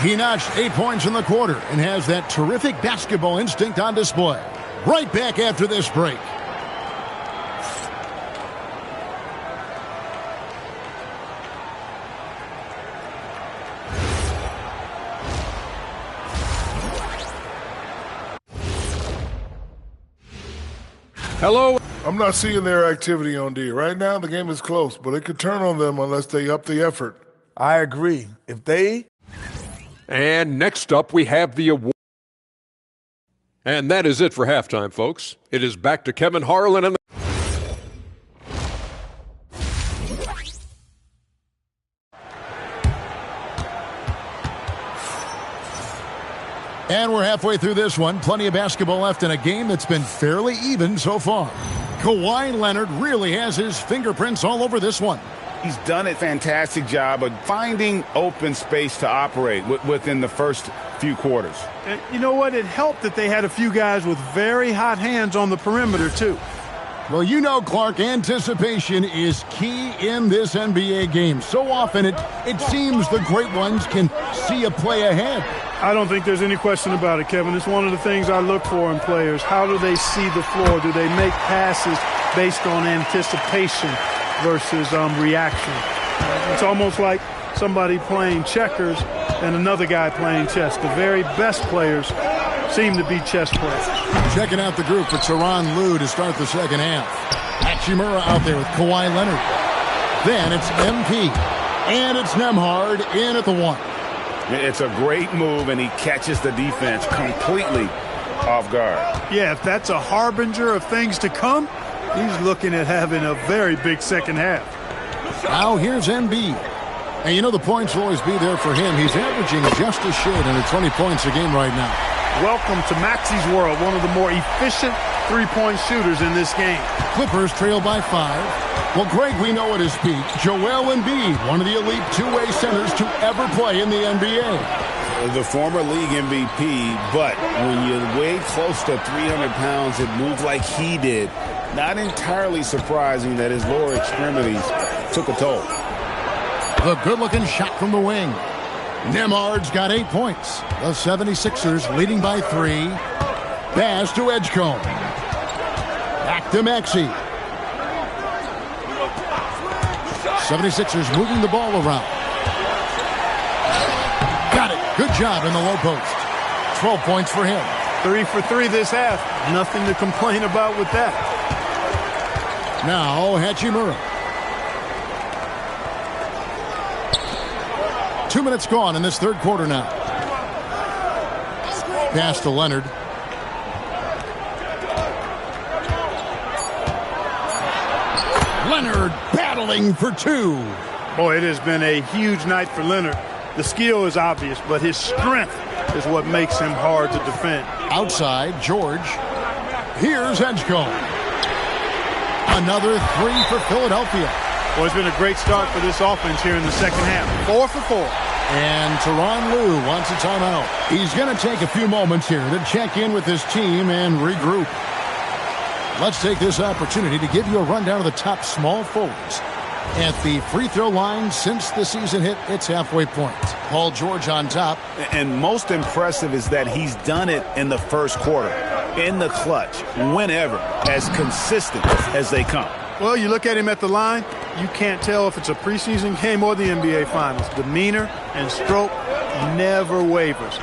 He notched 8 points in the quarter and has that terrific basketball instinct on display. Right back after this break. Hello. I'm not seeing their activity on D. Right now, the game is close, but it could turn on them unless they up the effort. I agree. If they... And next up, we have the award. And that is it for halftime, folks. It is back to Kevin Harlan and the... And we're halfway through this one. Plenty of basketball left in a game that's been fairly even so far. Kawhi Leonard really has his fingerprints all over this one. He's done a fantastic job of finding open space to operate within the first few quarters. And you know what? It helped that they had a few guys with very hot hands on the perimeter, too. Well, you know, Clark, anticipation is key in this NBA game. So often it seems the great ones can see a play ahead. I don't think there's any question about it, Kevin. It's one of the things I look for in players. How do they see the floor? Do they make passes based on anticipation versus reaction? It's almost like somebody playing checkers and another guy playing chess. The very best players seem to be chess players. Checking out the group for Tyronn Lue to start the second half. Hachimura out there with Kawhi Leonard. Then it's MP. And it's Nembhard in at the one. It's a great move, and he catches the defense completely off guard. Yeah, if that's a harbinger of things to come, he's looking at having a very big second half. Now here's Embiid. And you know the points will always be there for him. He's averaging just a shade under 20 points a game right now. Welcome to Maxi's world, one of the more efficient three-point shooters in this game. Clippers trail by 5. Well, Greg, we know at his peak, Joel Embiid, one of the elite two-way centers to ever play in the NBA. The former league MVP, but when you weigh close to 300 pounds, it moves like he did. Not entirely surprising that his lower extremities took a toll. The good-looking shot from the wing. Nembhard's got 8 points. The 76ers leading by 3. Pass to Edgecombe. Back to Maxey. 76ers moving the ball around. Got it. Good job in the low post. 12 points for him. 3 for 3 this half. Nothing to complain about with that. Now Hachimura. 2 minutes gone in this third quarter now. Pass to Leonard. Leonard battling for 2. Boy, it has been a huge night for Leonard. The skill is obvious, but his strength is what makes him hard to defend. Outside, George. Here's Edgecombe. Another 3 for Philadelphia. Well, it's been a great start for this offense here in the second half. 4 for 4. And Tyronn Lue wants a timeout. He's going to take a few moments here to check in with his team and regroup. Let's take this opportunity to give you a rundown of the top small forwards. At the free throw line since the season hit its halfway point. Paul George on top. And most impressive is that he's done it in the first quarter, in the clutch, whenever, as consistent as they come. Well, you look at him at the line, you can't tell if it's a preseason game or the NBA Finals. Demeanor and stroke never wavers.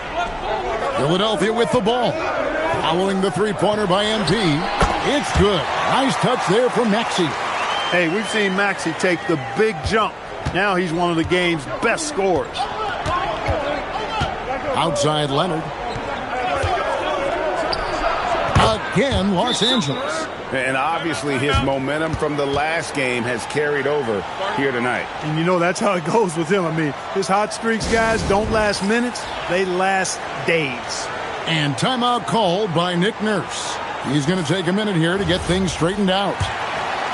Philadelphia with the ball. Following the three-pointer by MP. It's good. Nice touch there from Maxey. Hey, we've seen Maxey take the big jump. Now he's one of the game's best scorers. Outside Leonard. Again, Los Angeles. And obviously his momentum from the last game has carried over here tonight. And you know, that's how it goes with him. I mean, his hot streaks, guys, don't last minutes. They last days. And timeout called by Nick Nurse. He's going to take a minute here to get things straightened out.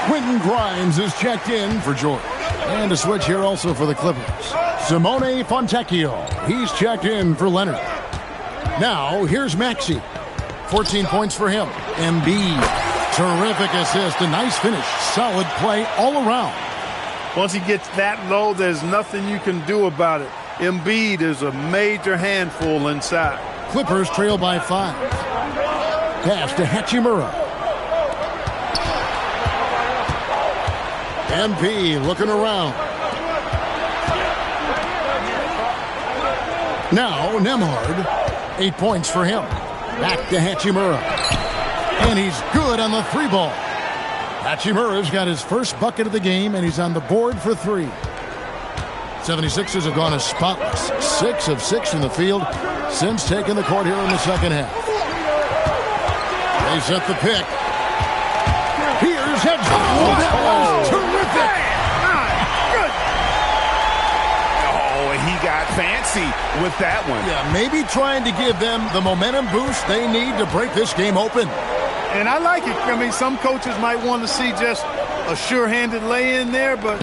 Quentin Grimes is checked in for George. And a switch here also for the Clippers. Simone Fontecchio. He's checked in for Leonard. Now, here's Maxey. 14 points for him. Embiid. Terrific assist. A nice finish. Solid play all around. Once he gets that low, there's nothing you can do about it. Embiid is a major handful inside. Clippers trail by 5. Pass to Hachimura. MP looking around. Now Nembhard. 8 points for him. Back to Hachimura. And he's good on the 3 ball. Hachimura's got his first bucket of the game, and he's on the board for 3. 76ers have gone as spotless. 6 of 6 in the field since taking the court here in the second half. They set the pick. Here's Hedges. Oh, that was terrific. Oh, and he got fancy with that one. Yeah, maybe trying to give them the momentum boost they need to break this game open. And I like it. I mean, some coaches might want to see just a sure-handed lay-in there, but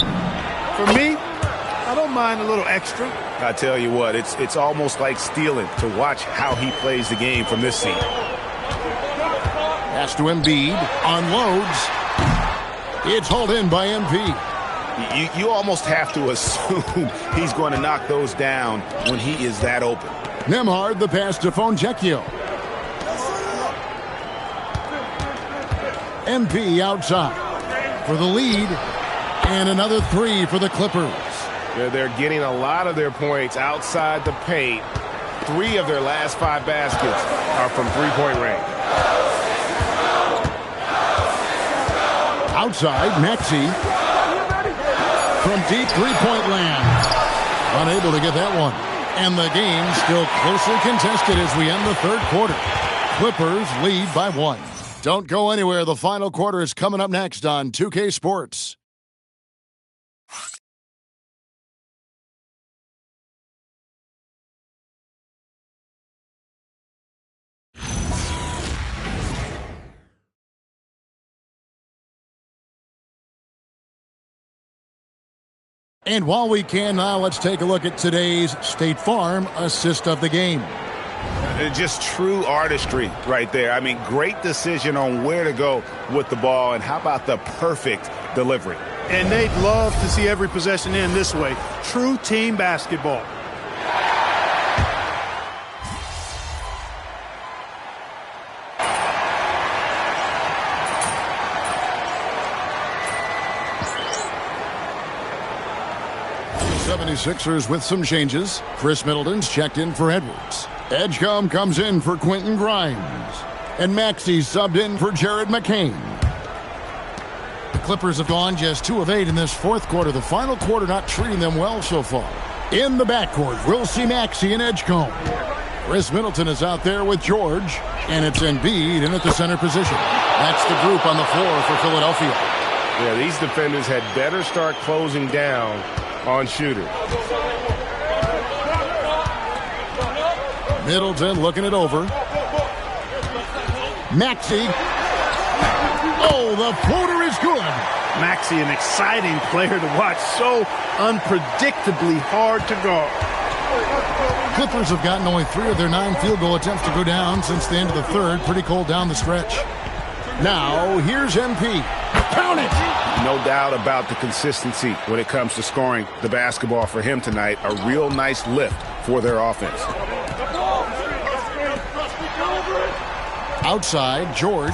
for me, I don't mind a little extra. I tell you what, it's almost like stealing to watch how he plays the game from this seat. Pass to Embiid. Unloads. It's hauled in by MP. You almost have to assume he's going to knock those down when he is that open. Nembhard, the pass to Fontecchio. MP outside for the lead, and another 3 for the Clippers. They're getting a lot of their points outside the paint. 3 of their last 5 baskets are from three-point range. Outside, Maxey from deep three-point land. Unable to get that one. And the game still closely contested as we end the third quarter. Clippers lead by 1. Don't go anywhere. The final quarter is coming up next on 2K Sports. And while we can now, let's take a look at today's State Farm assist of the game. Just true artistry right there. I mean, great decision on where to go with the ball, and how about the perfect delivery? And they'd love to see every possession end this way. True team basketball. The 76ers with some changes. Chris Middleton's checked in for Edwards. Edgecombe comes in for Quentin Grimes. And Maxey subbed in for Jared McCain. The Clippers have gone just 2 of 8 in this fourth quarter. The final quarter not treating them well so far. In the backcourt, we'll see Maxey and Edgecombe. Chris Middleton is out there with George. And it's Embiid in at the center position. That's the group on the floor for Philadelphia. Yeah, these defenders had better start closing down on shooters. Middleton looking it over. Maxey. Oh, the floater is good. Maxey, an exciting player to watch. So unpredictably hard to guard. Clippers have gotten only 3 of their 9 field goal attempts to go down since the end of the third. Pretty cold down the stretch. Now, here's MP. Count it! No doubt about the consistency when it comes to scoring the basketball for him tonight. A real nice lift for their offense. Outside, George.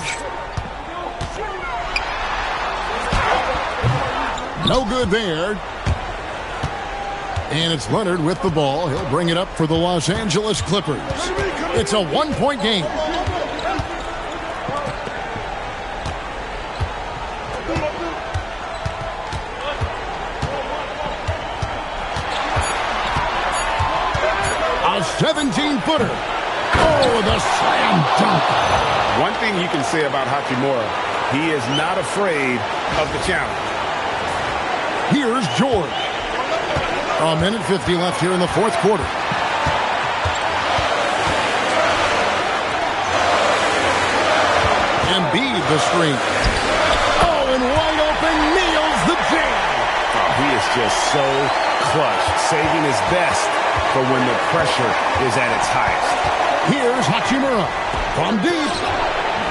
No good there. And it's Leonard with the ball. He'll bring it up for the Los Angeles Clippers. It's a 1-point game. A 17-footer. Oh, the slam dunk. One thing you can say about Hachimura, he is not afraid of the challenge. Here's George. A minute 50 left here in the fourth quarter. Embiid the screen. Oh, and wide open, nails the jam. Oh, he is just so clutch, saving his best for when the pressure is at its highest. Here's Hachimura from deep.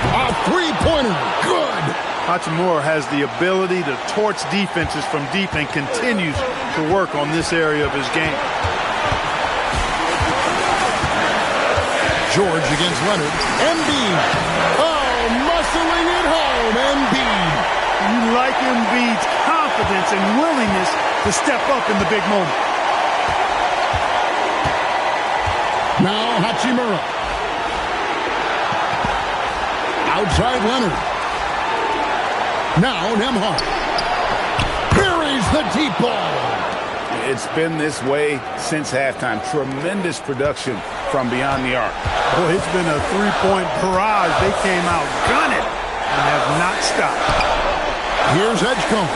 A 3-pointer. Good. Hachimura has the ability to torch defenses from deep and continues to work on this area of his game. George against Leonard. Embiid. Oh, muscling it home. Embiid. You like Embiid's confidence and willingness to step up in the big moment. Now Hachimura. Outside Leonard. Now Nembhard. Buries the deep ball. It's been this way since halftime. Tremendous production from beyond the arc. Boy, it's been a three-point barrage. They came out gunning and have not stopped. Here's Edgecombe.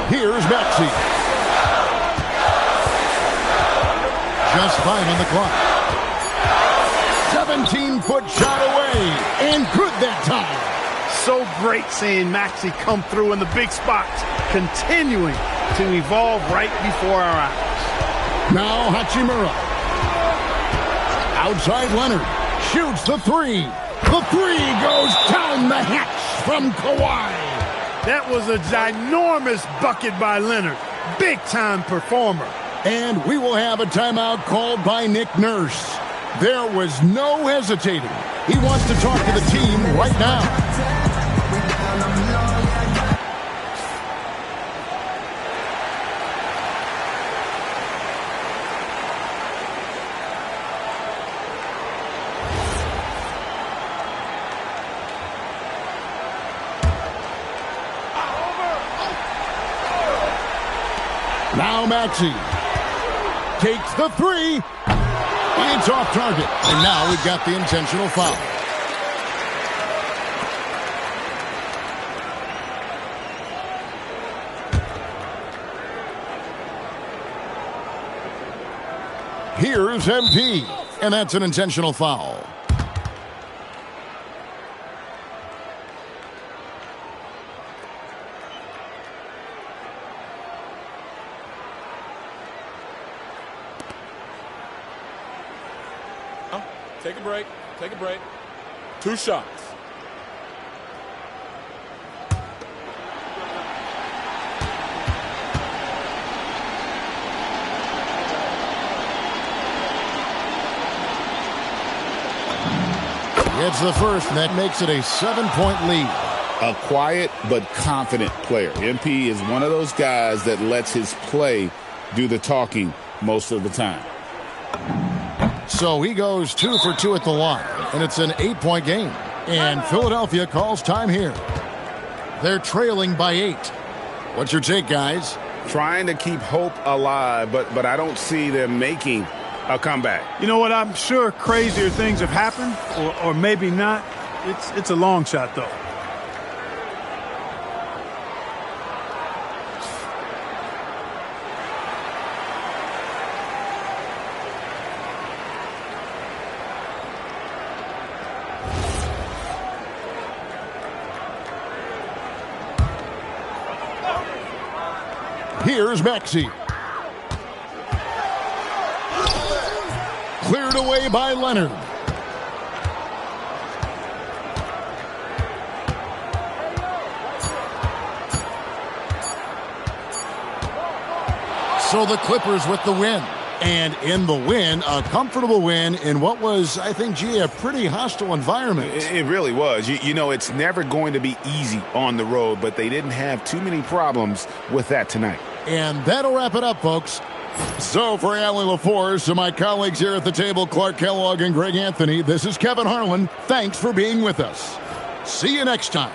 Here's Maxey. Just 5 on the clock. 17-foot shot away. And good that time. So great seeing Maxey come through in the big spots, continuing to evolve right before our eyes. Now Hachimura. Outside Leonard. Shoots the three. The three goes down the hatch from Kawhi. That was a ginormous bucket by Leonard. Big-time performer. And we will have a timeout called by Nick Nurse. There was no hesitating. He wants to talk to the team right now. Now Maxey takes the three. It's off target. And now we've got the intentional foul. Here's MP. And that's an intentional foul. Take a break. Take a break. 2 shots. It's the first, and that makes it a 7-point lead. A quiet but confident player. MP is one of those guys that lets his play do the talking most of the time. So he goes 2 for 2 at the line, and it's an 8-point game. And Philadelphia calls time here. They're trailing by 8. What's your take, guys? Trying to keep hope alive, but I don't see them making a comeback. You know what? I'm sure crazier things have happened, or maybe not. It's a long shot, though. Here's Maxey. Cleared away by Leonard. So the Clippers with the win. And in the win, a comfortable win in what was, I think, a pretty hostile environment. It really was. You know, it's never going to be easy on the road, but they didn't have too many problems with that tonight. And that'll wrap it up, folks. So for Allie LaForce and my colleagues here at the table, Clark Kellogg and Greg Anthony, this is Kevin Harlan. Thanks for being with us. See you next time.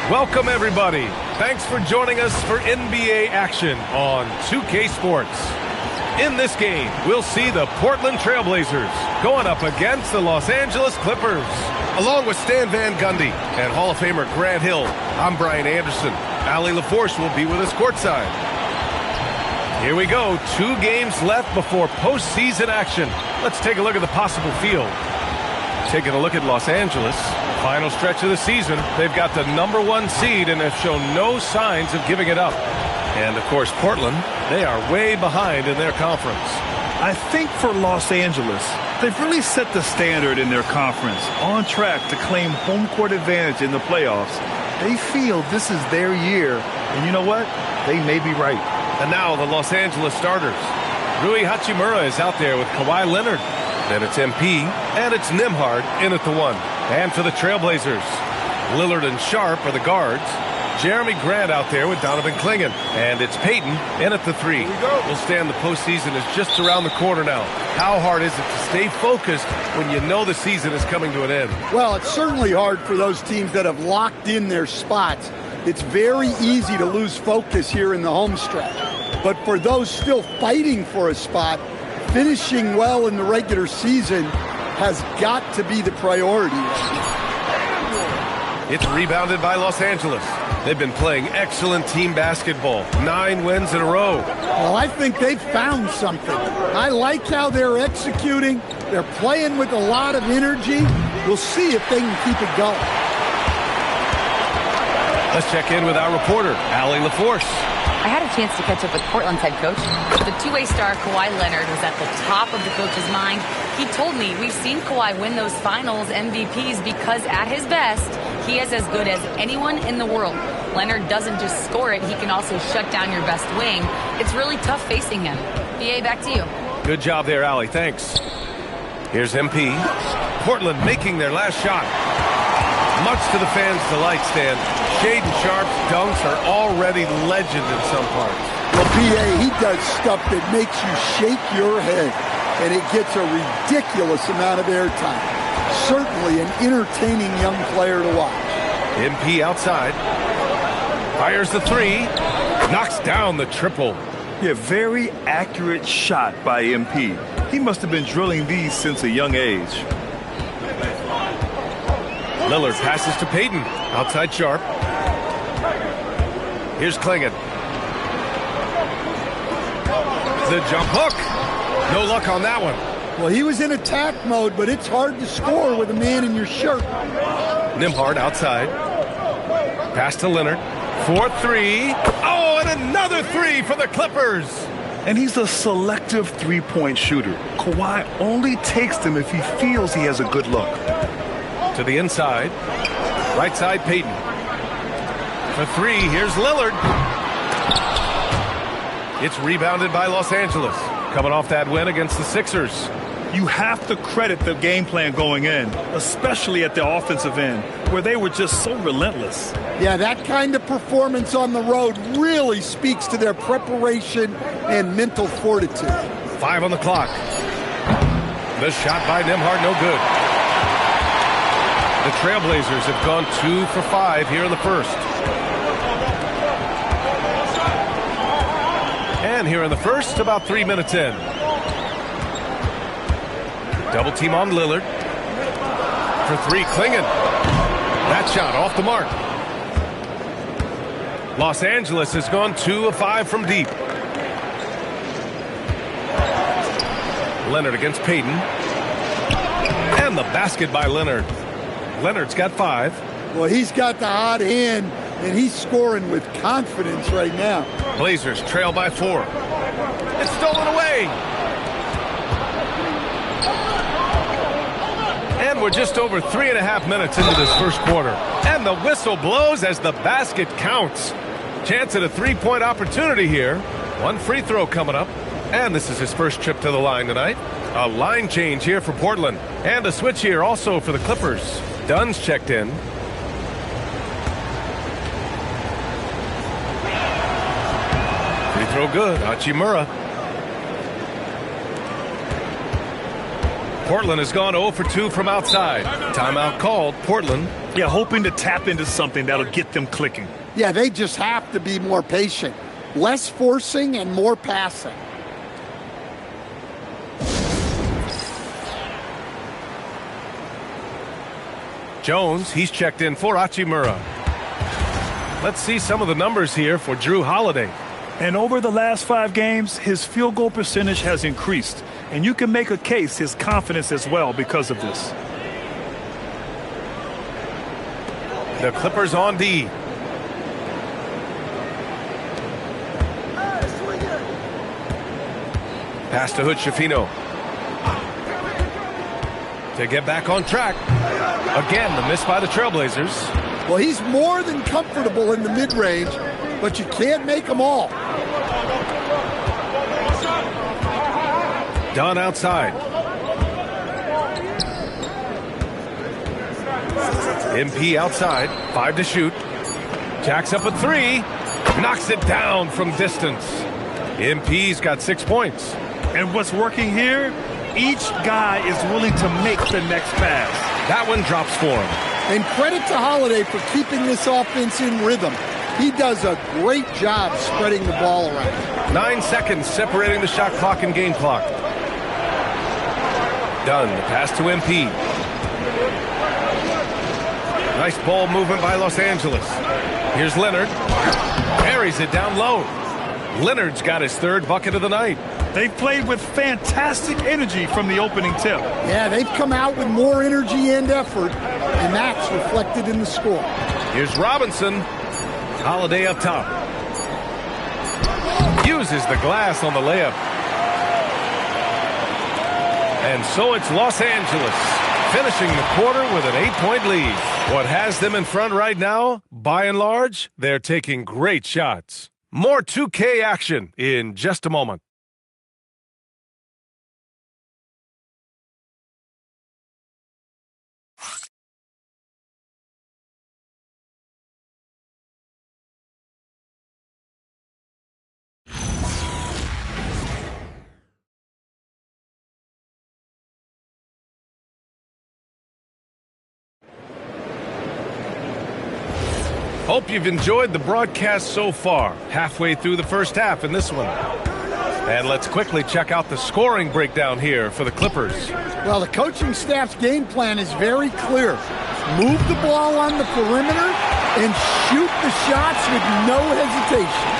Welcome, everybody. Thanks for joining us for NBA action on 2K Sports. In this game, we'll see the Portland Trailblazers going up against the Los Angeles Clippers. Along with Stan Van Gundy and Hall of Famer Grant Hill, I'm Brian Anderson. Allie LaForce will be with us courtside. Here we go. 2 games left before postseason action. Let's take a look at the possible field. Taking a look at Los Angeles. Final stretch of the season. They've got the #1 seed and have shown no signs of giving it up. And, of course, Portland, they are way behind in their conference. I think for Los Angeles, they've really set the standard in their conference, on track to claim home court advantage in the playoffs. They feel this is their year, and you know what? They may be right. And now the Los Angeles starters. Rui Hachimura is out there with Kawhi Leonard. Then it's MP, and it's Nembhard in at the 1. And for the Trailblazers, Lillard and Sharp are the guards. Jeremy Grant out there with Donovan Clingan. And it's Payton in at the 3. We'll stand the postseason is just around the corner now. How hard is it to stay focused when you know the season is coming to an end? Well, it's certainly hard for those teams that have locked in their spots. It's very easy to lose focus here in the home stretch. But for those still fighting for a spot, finishing well in the regular season has got to be the priority. It's rebounded by Los Angeles. They've been playing excellent team basketball. 9 wins in a row. Well, I think they've found something. I like how they're executing. They're playing with a lot of energy. We'll see if they can keep it going. Let's check in with our reporter, Allie LaForce. I had a chance to catch up with Portland's head coach. The two-way star Kawhi Leonard was at the top of the coach's mind. He told me we've seen Kawhi win those finals MVPs because at his best, he is as good as anyone in the world. Leonard doesn't just score it, he can also shut down your best wing. It's really tough facing him. BA, back to you. Good job there, Allie. Thanks. Here's MP. Portland making their last shot. Much to the fans' delight, Stan. Shaedon Sharp's dunks are already legend in some parts. Well, PA, he does stuff that makes you shake your head, and it gets a ridiculous amount of airtime. Certainly an entertaining young player to watch. MP outside. Fires the 3. Knocks down the triple. Yeah, very accurate shot by MP. He must have been drilling these since a young age. Lillard passes to Payton. Outside Sharp. Here's Clingan. The jump hook. No luck on that one. Well, he was in attack mode, but it's hard to score with a man in your shirt. Nembhard outside. Pass to Leonard. 4-3. Oh, and another 3 for the Clippers. And he's a selective three-point shooter. Kawhi only takes them if he feels he has a good look. To the inside. Right side, Payton. For 3, here's Lillard. It's rebounded by Los Angeles. Coming off that win against the Sixers. You have to credit the game plan going in, especially at the offensive end, where they were just so relentless. Yeah, that kind of performance on the road really speaks to their preparation and mental fortitude. 5 on the clock. The shot by Nembhard, no good. The Trailblazers have gone 2 for 5 here in the first. And here in the first, about 3 minutes in. Double team on Lillard. For 3, Clingan. That shot off the mark. Los Angeles has gone 2 of 5 from deep. Leonard against Payton. And the basket by Leonard. Leonard's got 5. Well, he's got the hot hand, and he's scoring with confidence right now. Blazers trail by 4. It's stolen away. And we're just over 3.5 minutes into this first quarter. And the whistle blows as the basket counts. Chance at a 3-point opportunity here. 1 free throw coming up. And this is his first trip to the line tonight. A line change here for Portland. And a switch here also for the Clippers. Dunn's checked in. Free throw good. Hachimura. Portland has gone 0 for 2 from outside. Timeout called. Portland. Yeah, hoping to tap into something that'll get them clicking. Yeah, they just have to be more patient. Less forcing and more passing. Jones, he's checked in for Hachimura. Let's see some of the numbers here for Jrue Holiday. And over the last 5 games, his field goal percentage has increased. And you can make a case his confidence as well because of this. The Clippers on D. Pass to Hood-Schifino. To get back on track. Again, the miss by the Trailblazers. Well, he's more than comfortable in the mid-range, but you can't make them all. Dunn outside. MP outside. 5 to shoot. Jacks up a 3. Knocks it down from distance. MP's got 6 points. And what's working here? Each guy is willing to make the next pass. That one drops for him. And credit to Holiday for keeping this offense in rhythm. He does a great job spreading the ball around. 9 seconds separating the shot clock and game clock. Dunn, the pass to MP. Nice ball movement by Los Angeles. Here's Leonard. Carries it down low. Leonard's got his 3rd bucket of the night. They've played with fantastic energy from the opening tip. Yeah, they've come out with more energy and effort, and that's reflected in the score. Here's Robinson. Holiday up top. Uses the glass on the layup. And so it's Los Angeles finishing the quarter with an 8-point lead. What has them in front right now, by and large, they're taking great shots. More 2K action in just a moment. Hope you've enjoyed the broadcast so far. Halfway through the first half in this one. And let's quickly check out the scoring breakdown here for the Clippers. Well, the coaching staff's game plan is very clear. Move the ball on the perimeter and shoot the shots with no hesitation.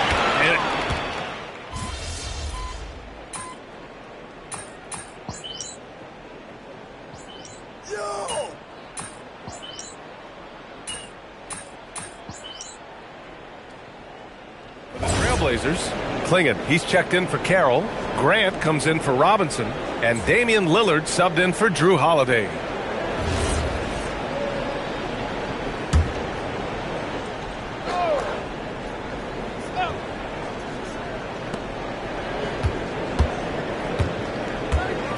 Blazers. Klingon, he's checked in for Carroll. Grant comes in for Robinson. And Damian Lillard subbed in for Drew Holiday.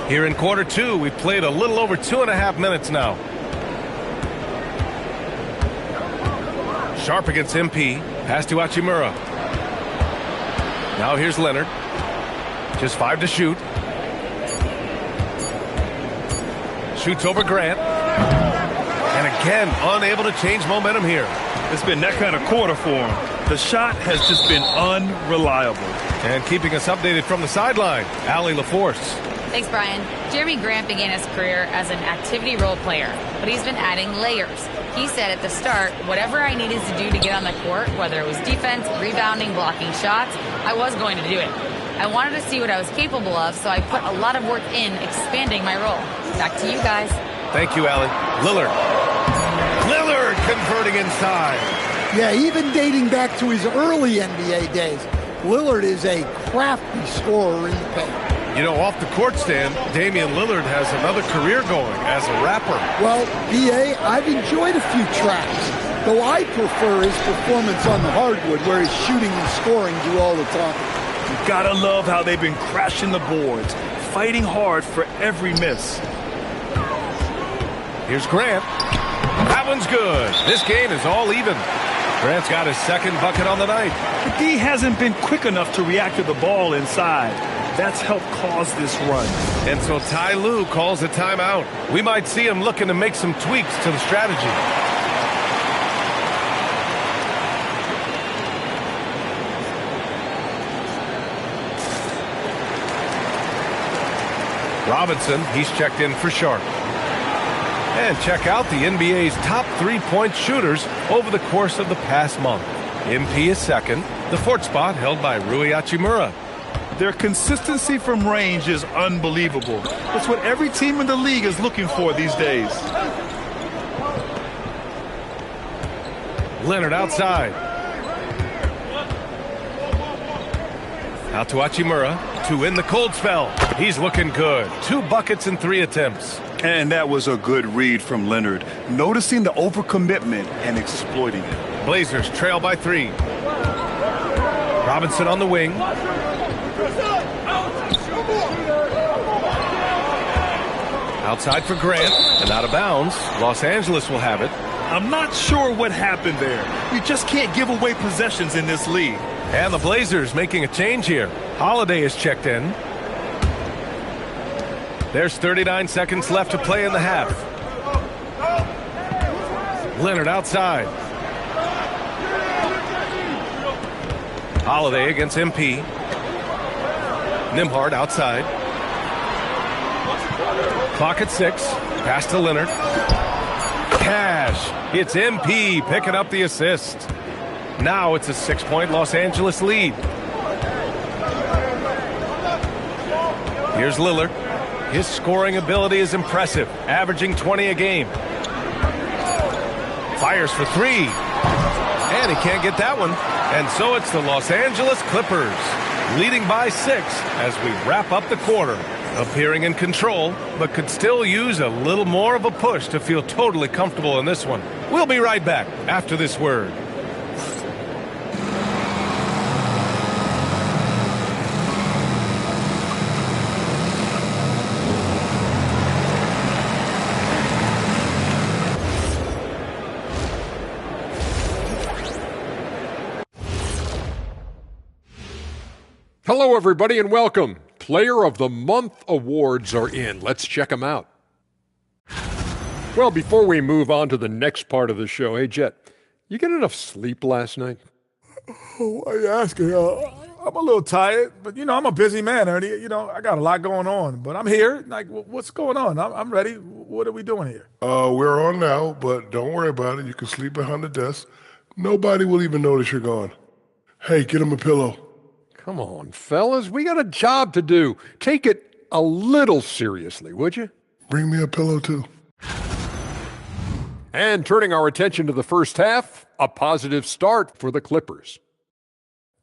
Here in quarter 2, we've played a little over 2.5 minutes now. Sharp against MP. Pass to Hachimura. Now here's Leonard. Just 5 to shoot. Shoots over Grant. And again, unable to change momentum here. It's been that kind of quarter for him. The shot has just been unreliable. And keeping us updated from the sideline, Allie LaForce. Thanks, Brian. Jeremy Grant began his career as an activity role player, but he's been adding layers. He said at the start, whatever I needed to do to get on the court, whether it was defense, rebounding, blocking shots, I was going to do it. I wanted to see what I was capable of, so I put a lot of work in expanding my role. Back to you guys. Thank you, Allie. Lillard. Lillard converting inside. Yeah, even dating back to his early NBA days, Lillard is a crafty scorer in the paint. You know, off the court stand, Damian Lillard has another career going as a rapper. Well, B.A., I've enjoyed a few tracks, though I prefer his performance on the hardwood where his shooting and scoring do all the talking. You gotta love how they've been crashing the boards, fighting hard for every miss. Here's Grant. That one's good. This game is all even. Grant's got his 2nd bucket on the night. But D hasn't been quick enough to react to the ball inside. That's helped cause this run. And so Ty Lue calls a timeout. We might see him looking to make some tweaks to the strategy. Robinson, he's checked in for Sharp. And check out the NBA's top 3-point shooters over the course of the past month. MP is 2nd. The 4th spot held by Rui Hachimura. Their consistency from range is unbelievable. That's what every team in the league is looking for these days. Leonard outside. Out to Hachimura. to win the cold spell. He's looking good. 2 buckets in 3 attempts. And that was a good read from Leonard, noticing the overcommitment and exploiting it. Blazers trail by 3. Robinson on the wing. Outside for Grant, and out of bounds. Los Angeles will have it. I'm not sure what happened there. You just can't give away possessions in this league. And the Blazers making a change here. Holiday is checked in. There's 39 seconds left to play in the half. Leonard outside. Holiday against MP. Nembhard outside. Clock at 6. Pass to Leonard. Cash. It's MP picking up the assist. Now it's a 6-point Los Angeles lead. Here's Lillard. His scoring ability is impressive, averaging 20 a game. Fires for 3. And he can't get that one. And so it's the Los Angeles Clippers, leading by 6 as we wrap up the quarter. Appearing in control, but could still use a little more of a push to feel totally comfortable in this one. We'll be right back after this word. Hello, everybody, and welcome. Player of the Month awards are in. Let's check them out. Well, before we move on to the next part of the show, hey, Jet, you get enough sleep last night? Oh, why are you asking? I'm a little tired, but, I'm a busy man, Ernie. I got a lot going on, but I'm here. Like, what's going on? I'm ready. What are we doing here? We're on now, but don't worry about it. You can sleep behind the desk. Nobody will even notice you're gone. Hey, get him a pillow. Come on, fellas. We got a job to do. Take it a little seriously, would you? Bring me a pillow, too. And turning our attention to the first half, a positive start for the Clippers.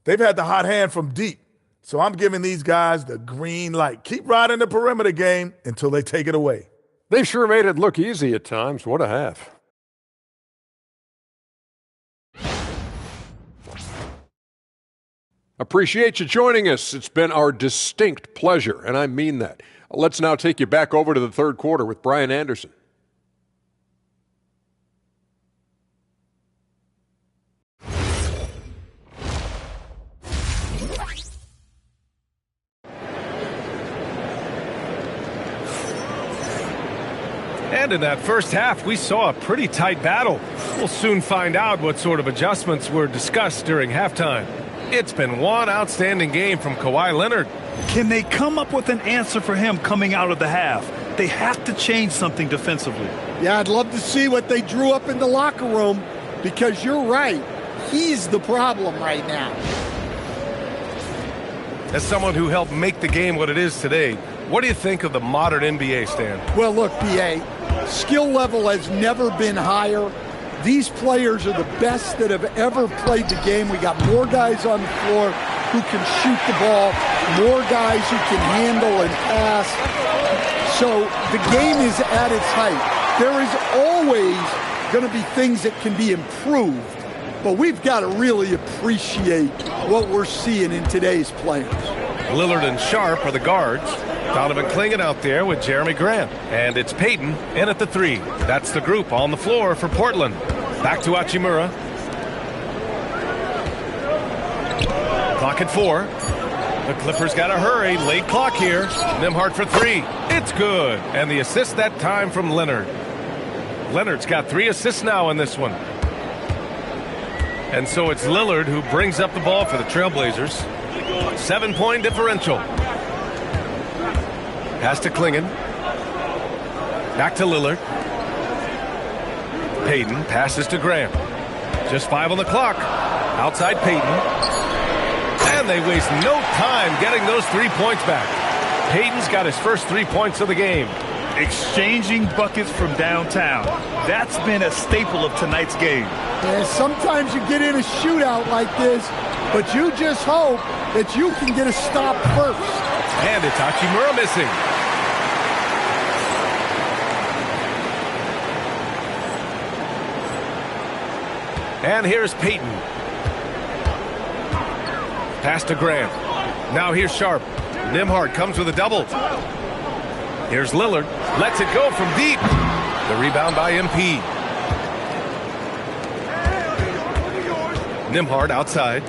They've had the hot hand from deep, so I'm giving these guys the green light. Keep riding the perimeter game until they take it away. They sure made it look easy at times. What a half. Appreciate you joining us. It's been our distinct pleasure, and I mean that. Let's now take you back over to the third quarter with Brian Anderson. And in that first half, we saw a pretty tight battle. We'll soon find out what sort of adjustments were discussed during halftime. It's been one outstanding game from Kawhi Leonard. Can they come up with an answer for him coming out of the half? They have to change something defensively. Yeah, I'd love to see what they drew up in the locker room, because you're right. He's the problem right now. As someone who helped make the game what it is today, what do you think of the modern NBA, Stan? Well, look, PA, skill level has never been higher. These players are the best that have ever played the game. We got more guys on the floor who can shoot the ball, more guys who can handle and pass. So the game is at its height. There is always going to be things that can be improved, but we've got to really appreciate what we're seeing in today's players. Lillard and Sharp are the guards. Donovan Clingan out there with Jeremy Grant. And it's Payton in at the 3. That's the group on the floor for Portland. Back to Hachimura. Clock at 4. The Clippers got to hurry. Late clock here. Nembhard for 3. It's good. And the assist that time from Leonard. Leonard's got 3 assists now in this one. And so it's Lillard who brings up the ball for the Trailblazers. 7-point differential. Pass to Clingan. Back to Lillard. Payton passes to Graham. Just 5 on the clock. Outside Payton. And they waste no time getting those 3 points back. Payton's got his first 3 points of the game. Exchanging buckets from downtown. That's been a staple of tonight's game. And sometimes you get in a shootout like this, but you just hope that you can get a stop first. And it's Hachimura missing. And here's Payton. Pass to Grant. Now here's Sharp. Nembhard comes with a double. Here's Lillard. Lets it go from deep. The rebound by MP. Nembhard outside.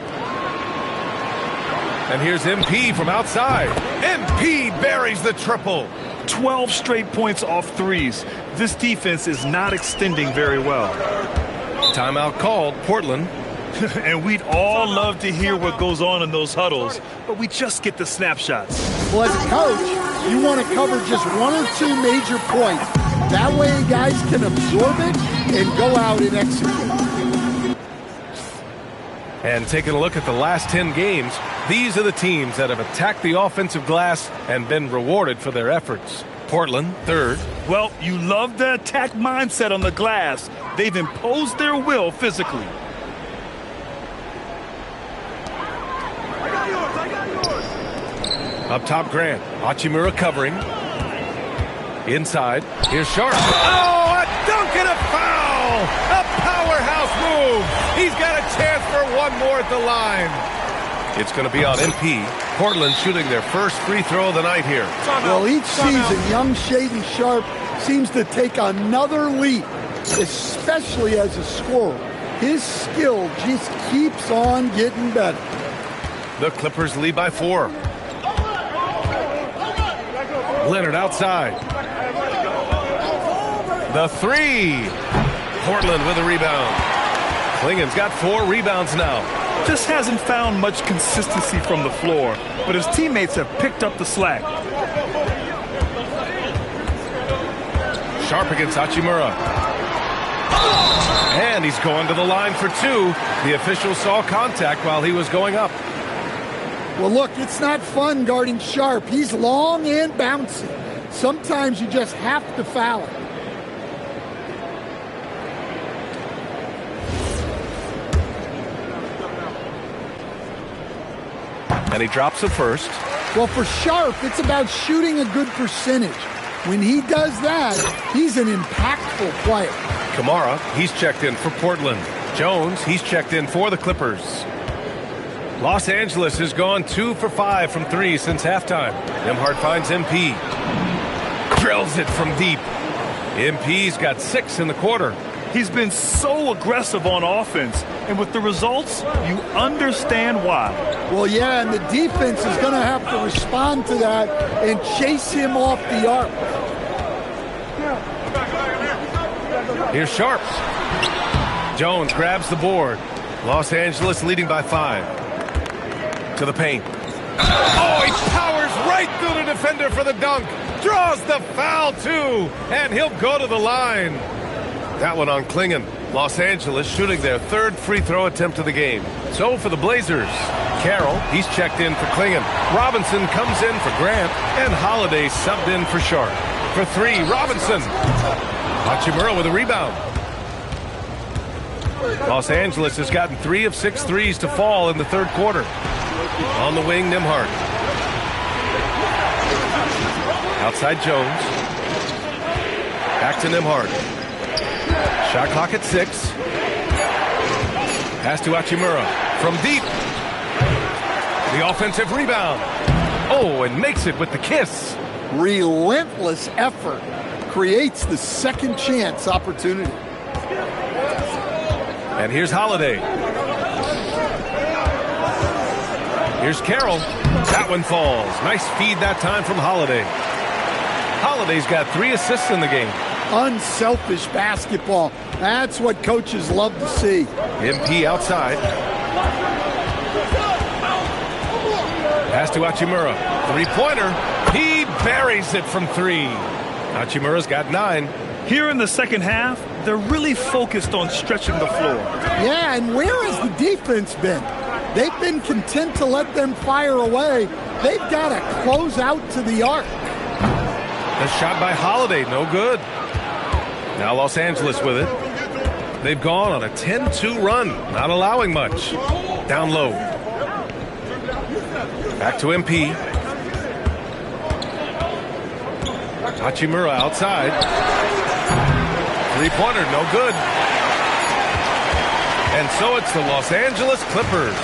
And here's MP from outside. MP buries the triple. 12 straight points off threes. This defense is not extending very well. Timeout called, Portland. And we'd all love to hear what goes on in those huddles, but we just get the snapshots. Well, as a coach, you want to cover just one or two major points. That way guys can absorb it and go out and execute. And taking a look at the last 10 games, these are the teams that have attacked the offensive glass and been rewarded for their efforts. Portland, third. Well, you love the attack mindset on the glass. They've imposed their will physically. Up top, Grant. Hachimura covering. Inside. Here's Sharp. Oh, a dunk and a foul! A powerhouse move! He's got a chance for one more at the line. It's going to be on MP. Portland shooting their first free throw of the night here. Well, each season, young Shaedon Sharp seems to take another leap, especially as a scorer. His skill just keeps on getting better. The Clippers lead by 4. Leonard outside. The three. Portland with a rebound. Klingen's got 4 rebounds now. Just hasn't found much consistency from the floor, but his teammates have picked up the slack. Sharp against Hachimura. And he's going to the line for 2. The official saw contact while he was going up. Well, look, it's not fun guarding Sharp. He's long and bouncy. Sometimes you just have to foul him. And he drops the first. Well, for Sharp, it's about shooting a good percentage. When he does that, he's an impactful player. Kamara, he's checked in for Portland. Jones, he's checked in for the Clippers. Los Angeles has gone 2 for 5 from 3 since halftime. Nembhard finds MP. Drills it from deep. MP's got 6 in the quarter. He's been so aggressive on offense, and with the results, you understand why. Well, yeah, and the defense is going to have to respond to that and chase him off the arc. Here's Sharp. Jones grabs the board. Los Angeles leading by 5. To the paint. Oh, he powers right through the defender for the dunk. Draws the foul, too. And he'll go to the line. That one on Klingen. Los Angeles shooting their 3rd free throw attempt of the game. So for the Blazers, Carroll, he's checked in for Klingen. Robinson comes in for Grant. And Holiday subbed in for Sharp. For 3, Robinson. Hachimura with a rebound. Los Angeles has gotten 3 of 6 threes to fall in the 3rd quarter. On the wing, Nembhard. Outside Jones. Back to Nembhard. Shot clock at 6. Pass to Hachimura. From deep. The offensive rebound. Oh, and makes it with the kiss. Relentless effort creates the second chance opportunity. And here's Holiday. Here's Carroll. That one falls. Nice feed that time from Holiday. Holiday's got 3 assists in the game. Unselfish basketball. That's what coaches love to see. MP outside. Pass to Hachimura. 3-pointer. He buries it from 3. Hachimura's got 9. Here in the second half, they're really focused on stretching the floor. Yeah, and where has the defense been? They've been content to let them fire away. They've got to close out to the arc. The shot by Holiday, no good. Now Los Angeles with it. They've gone on a 10-2 run, not allowing much. Down low. Back to MP. Hachimura outside. Three-pointer, no good. And so it's the Los Angeles Clippers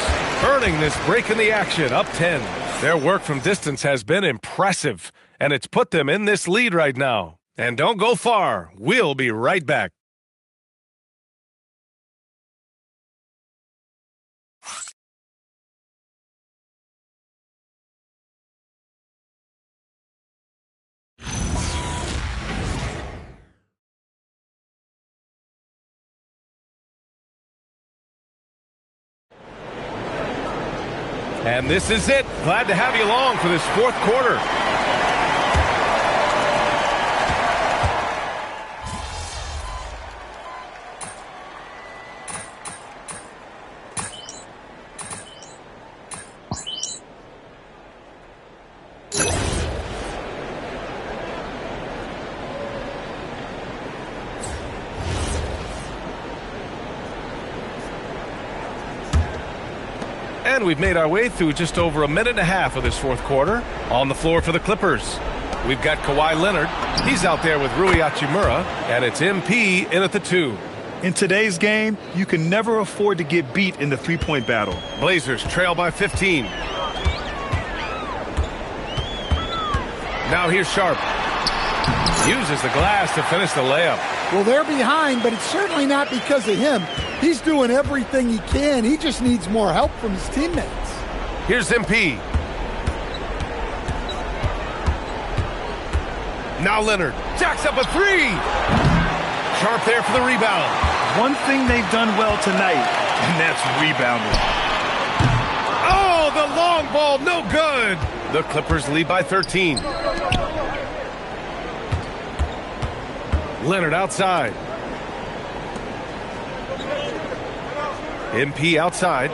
earning this break in the action, up 10. Their work from distance has been impressive, and it's put them in this lead right now. And don't go far. We'll be right back. And this is it. Glad to have you along for this fourth quarter. And we've made our way through just over a minute and a half of this fourth quarter. On the floor for the Clippers, we've got Kawhi Leonard. He's out there with Rui Hachimura, and it's MP in at the 2. In today's game, you can never afford to get beat in the three-point battle. Blazers trail by 15. Now here's Sharp. Uses the glass to finish the layup. Well, they're behind, but it's certainly not because of him. He's doing everything he can. He just needs more help from his teammates. Here's MP. Now Leonard jacks up a 3. Sharp there for the rebound. One thing they've done well tonight, and that's rebounding. Oh, the long ball, no good. The Clippers lead by 13. Leonard outside. MP outside.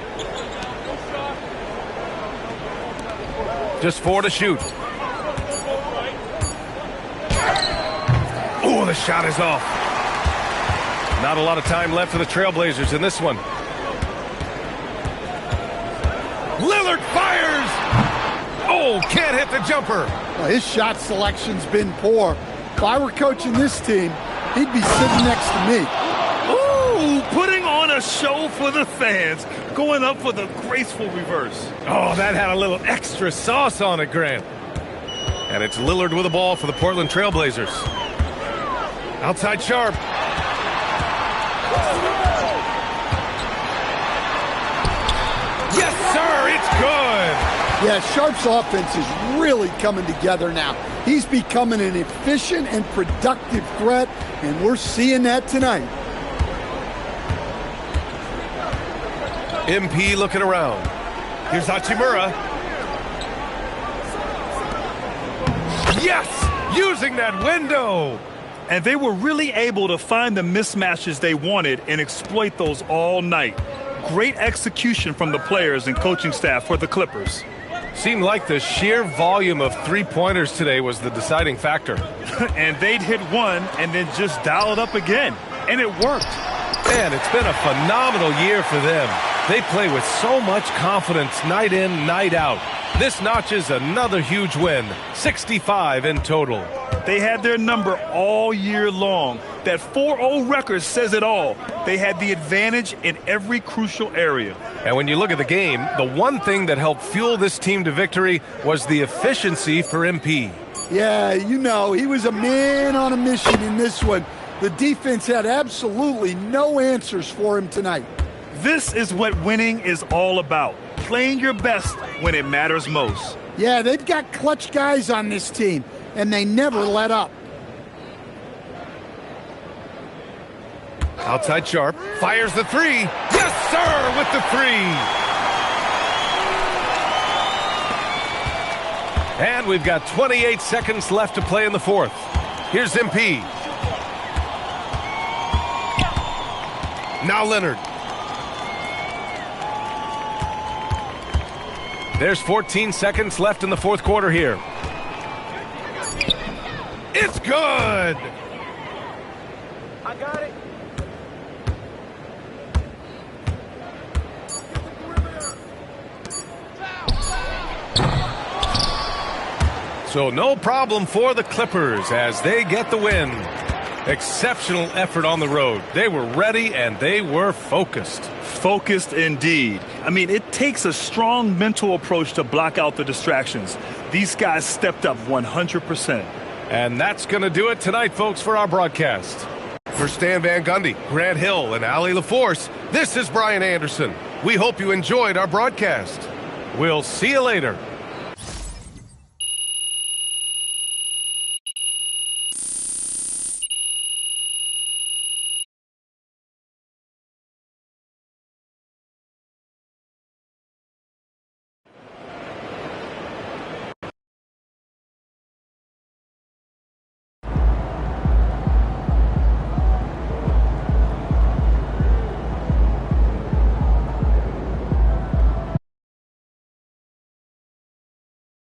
Just 4 to shoot. Oh, the shot is off. Not a lot of time left for the Trailblazers in this one. Lillard fires. Oh, can't hit the jumper. Well, his shot selection's been poor. If I were coaching this team, he'd be sitting next to me. Ooh, putting on a show for the fans, going up for the graceful reverse. Oh, that had a little extra sauce on it, Grant. And it's Lillard with the ball for the Portland Trailblazers. Outside Sharp. Yes, sir, it's good. Yeah, Sharp's offense is really coming together now. He's becoming an efficient and productive threat, and we're seeing that tonight. MP looking around. Here's Hachimura. Yes! Using that window! And they were really able to find the mismatches they wanted and exploit those all night. Great execution from the players and coaching staff for the Clippers. Seemed like the sheer volume of three-pointers today was the deciding factor. And they'd hit one and then just dial it up again. And it worked. Man, it's been a phenomenal year for them. They play with so much confidence night in, night out. This notches another huge win, 65 in total. They had their number all year long. That 4-0 record says it all. They had the advantage in every crucial area. And when you look at the game, the one thing that helped fuel this team to victory was the efficiency for MP. Yeah, you know, he was a man on a mission in this one. The defense had absolutely no answers for him tonight. This is what winning is all about. Playing your best when it matters most. Yeah, they've got clutch guys on this team, and they never let up. Outside Sharp, fires the 3. Yes, sir, with the 3. And we've got 28 seconds left to play in the fourth. Here's MP. Now Leonard. There's 14 seconds left in the fourth quarter here. It's good! I got it. So no problem for the Clippers as they get the win. Exceptional effort on the road. They were ready and they were focused. Focused indeed. I mean, it takes a strong mental approach to block out the distractions. These guys stepped up 100%. And that's going to do it tonight, folks, for our broadcast. For Stan Van Gundy, Grant Hill, and Allie LaForce, this is Brian Anderson. We hope you enjoyed our broadcast. We'll see you later.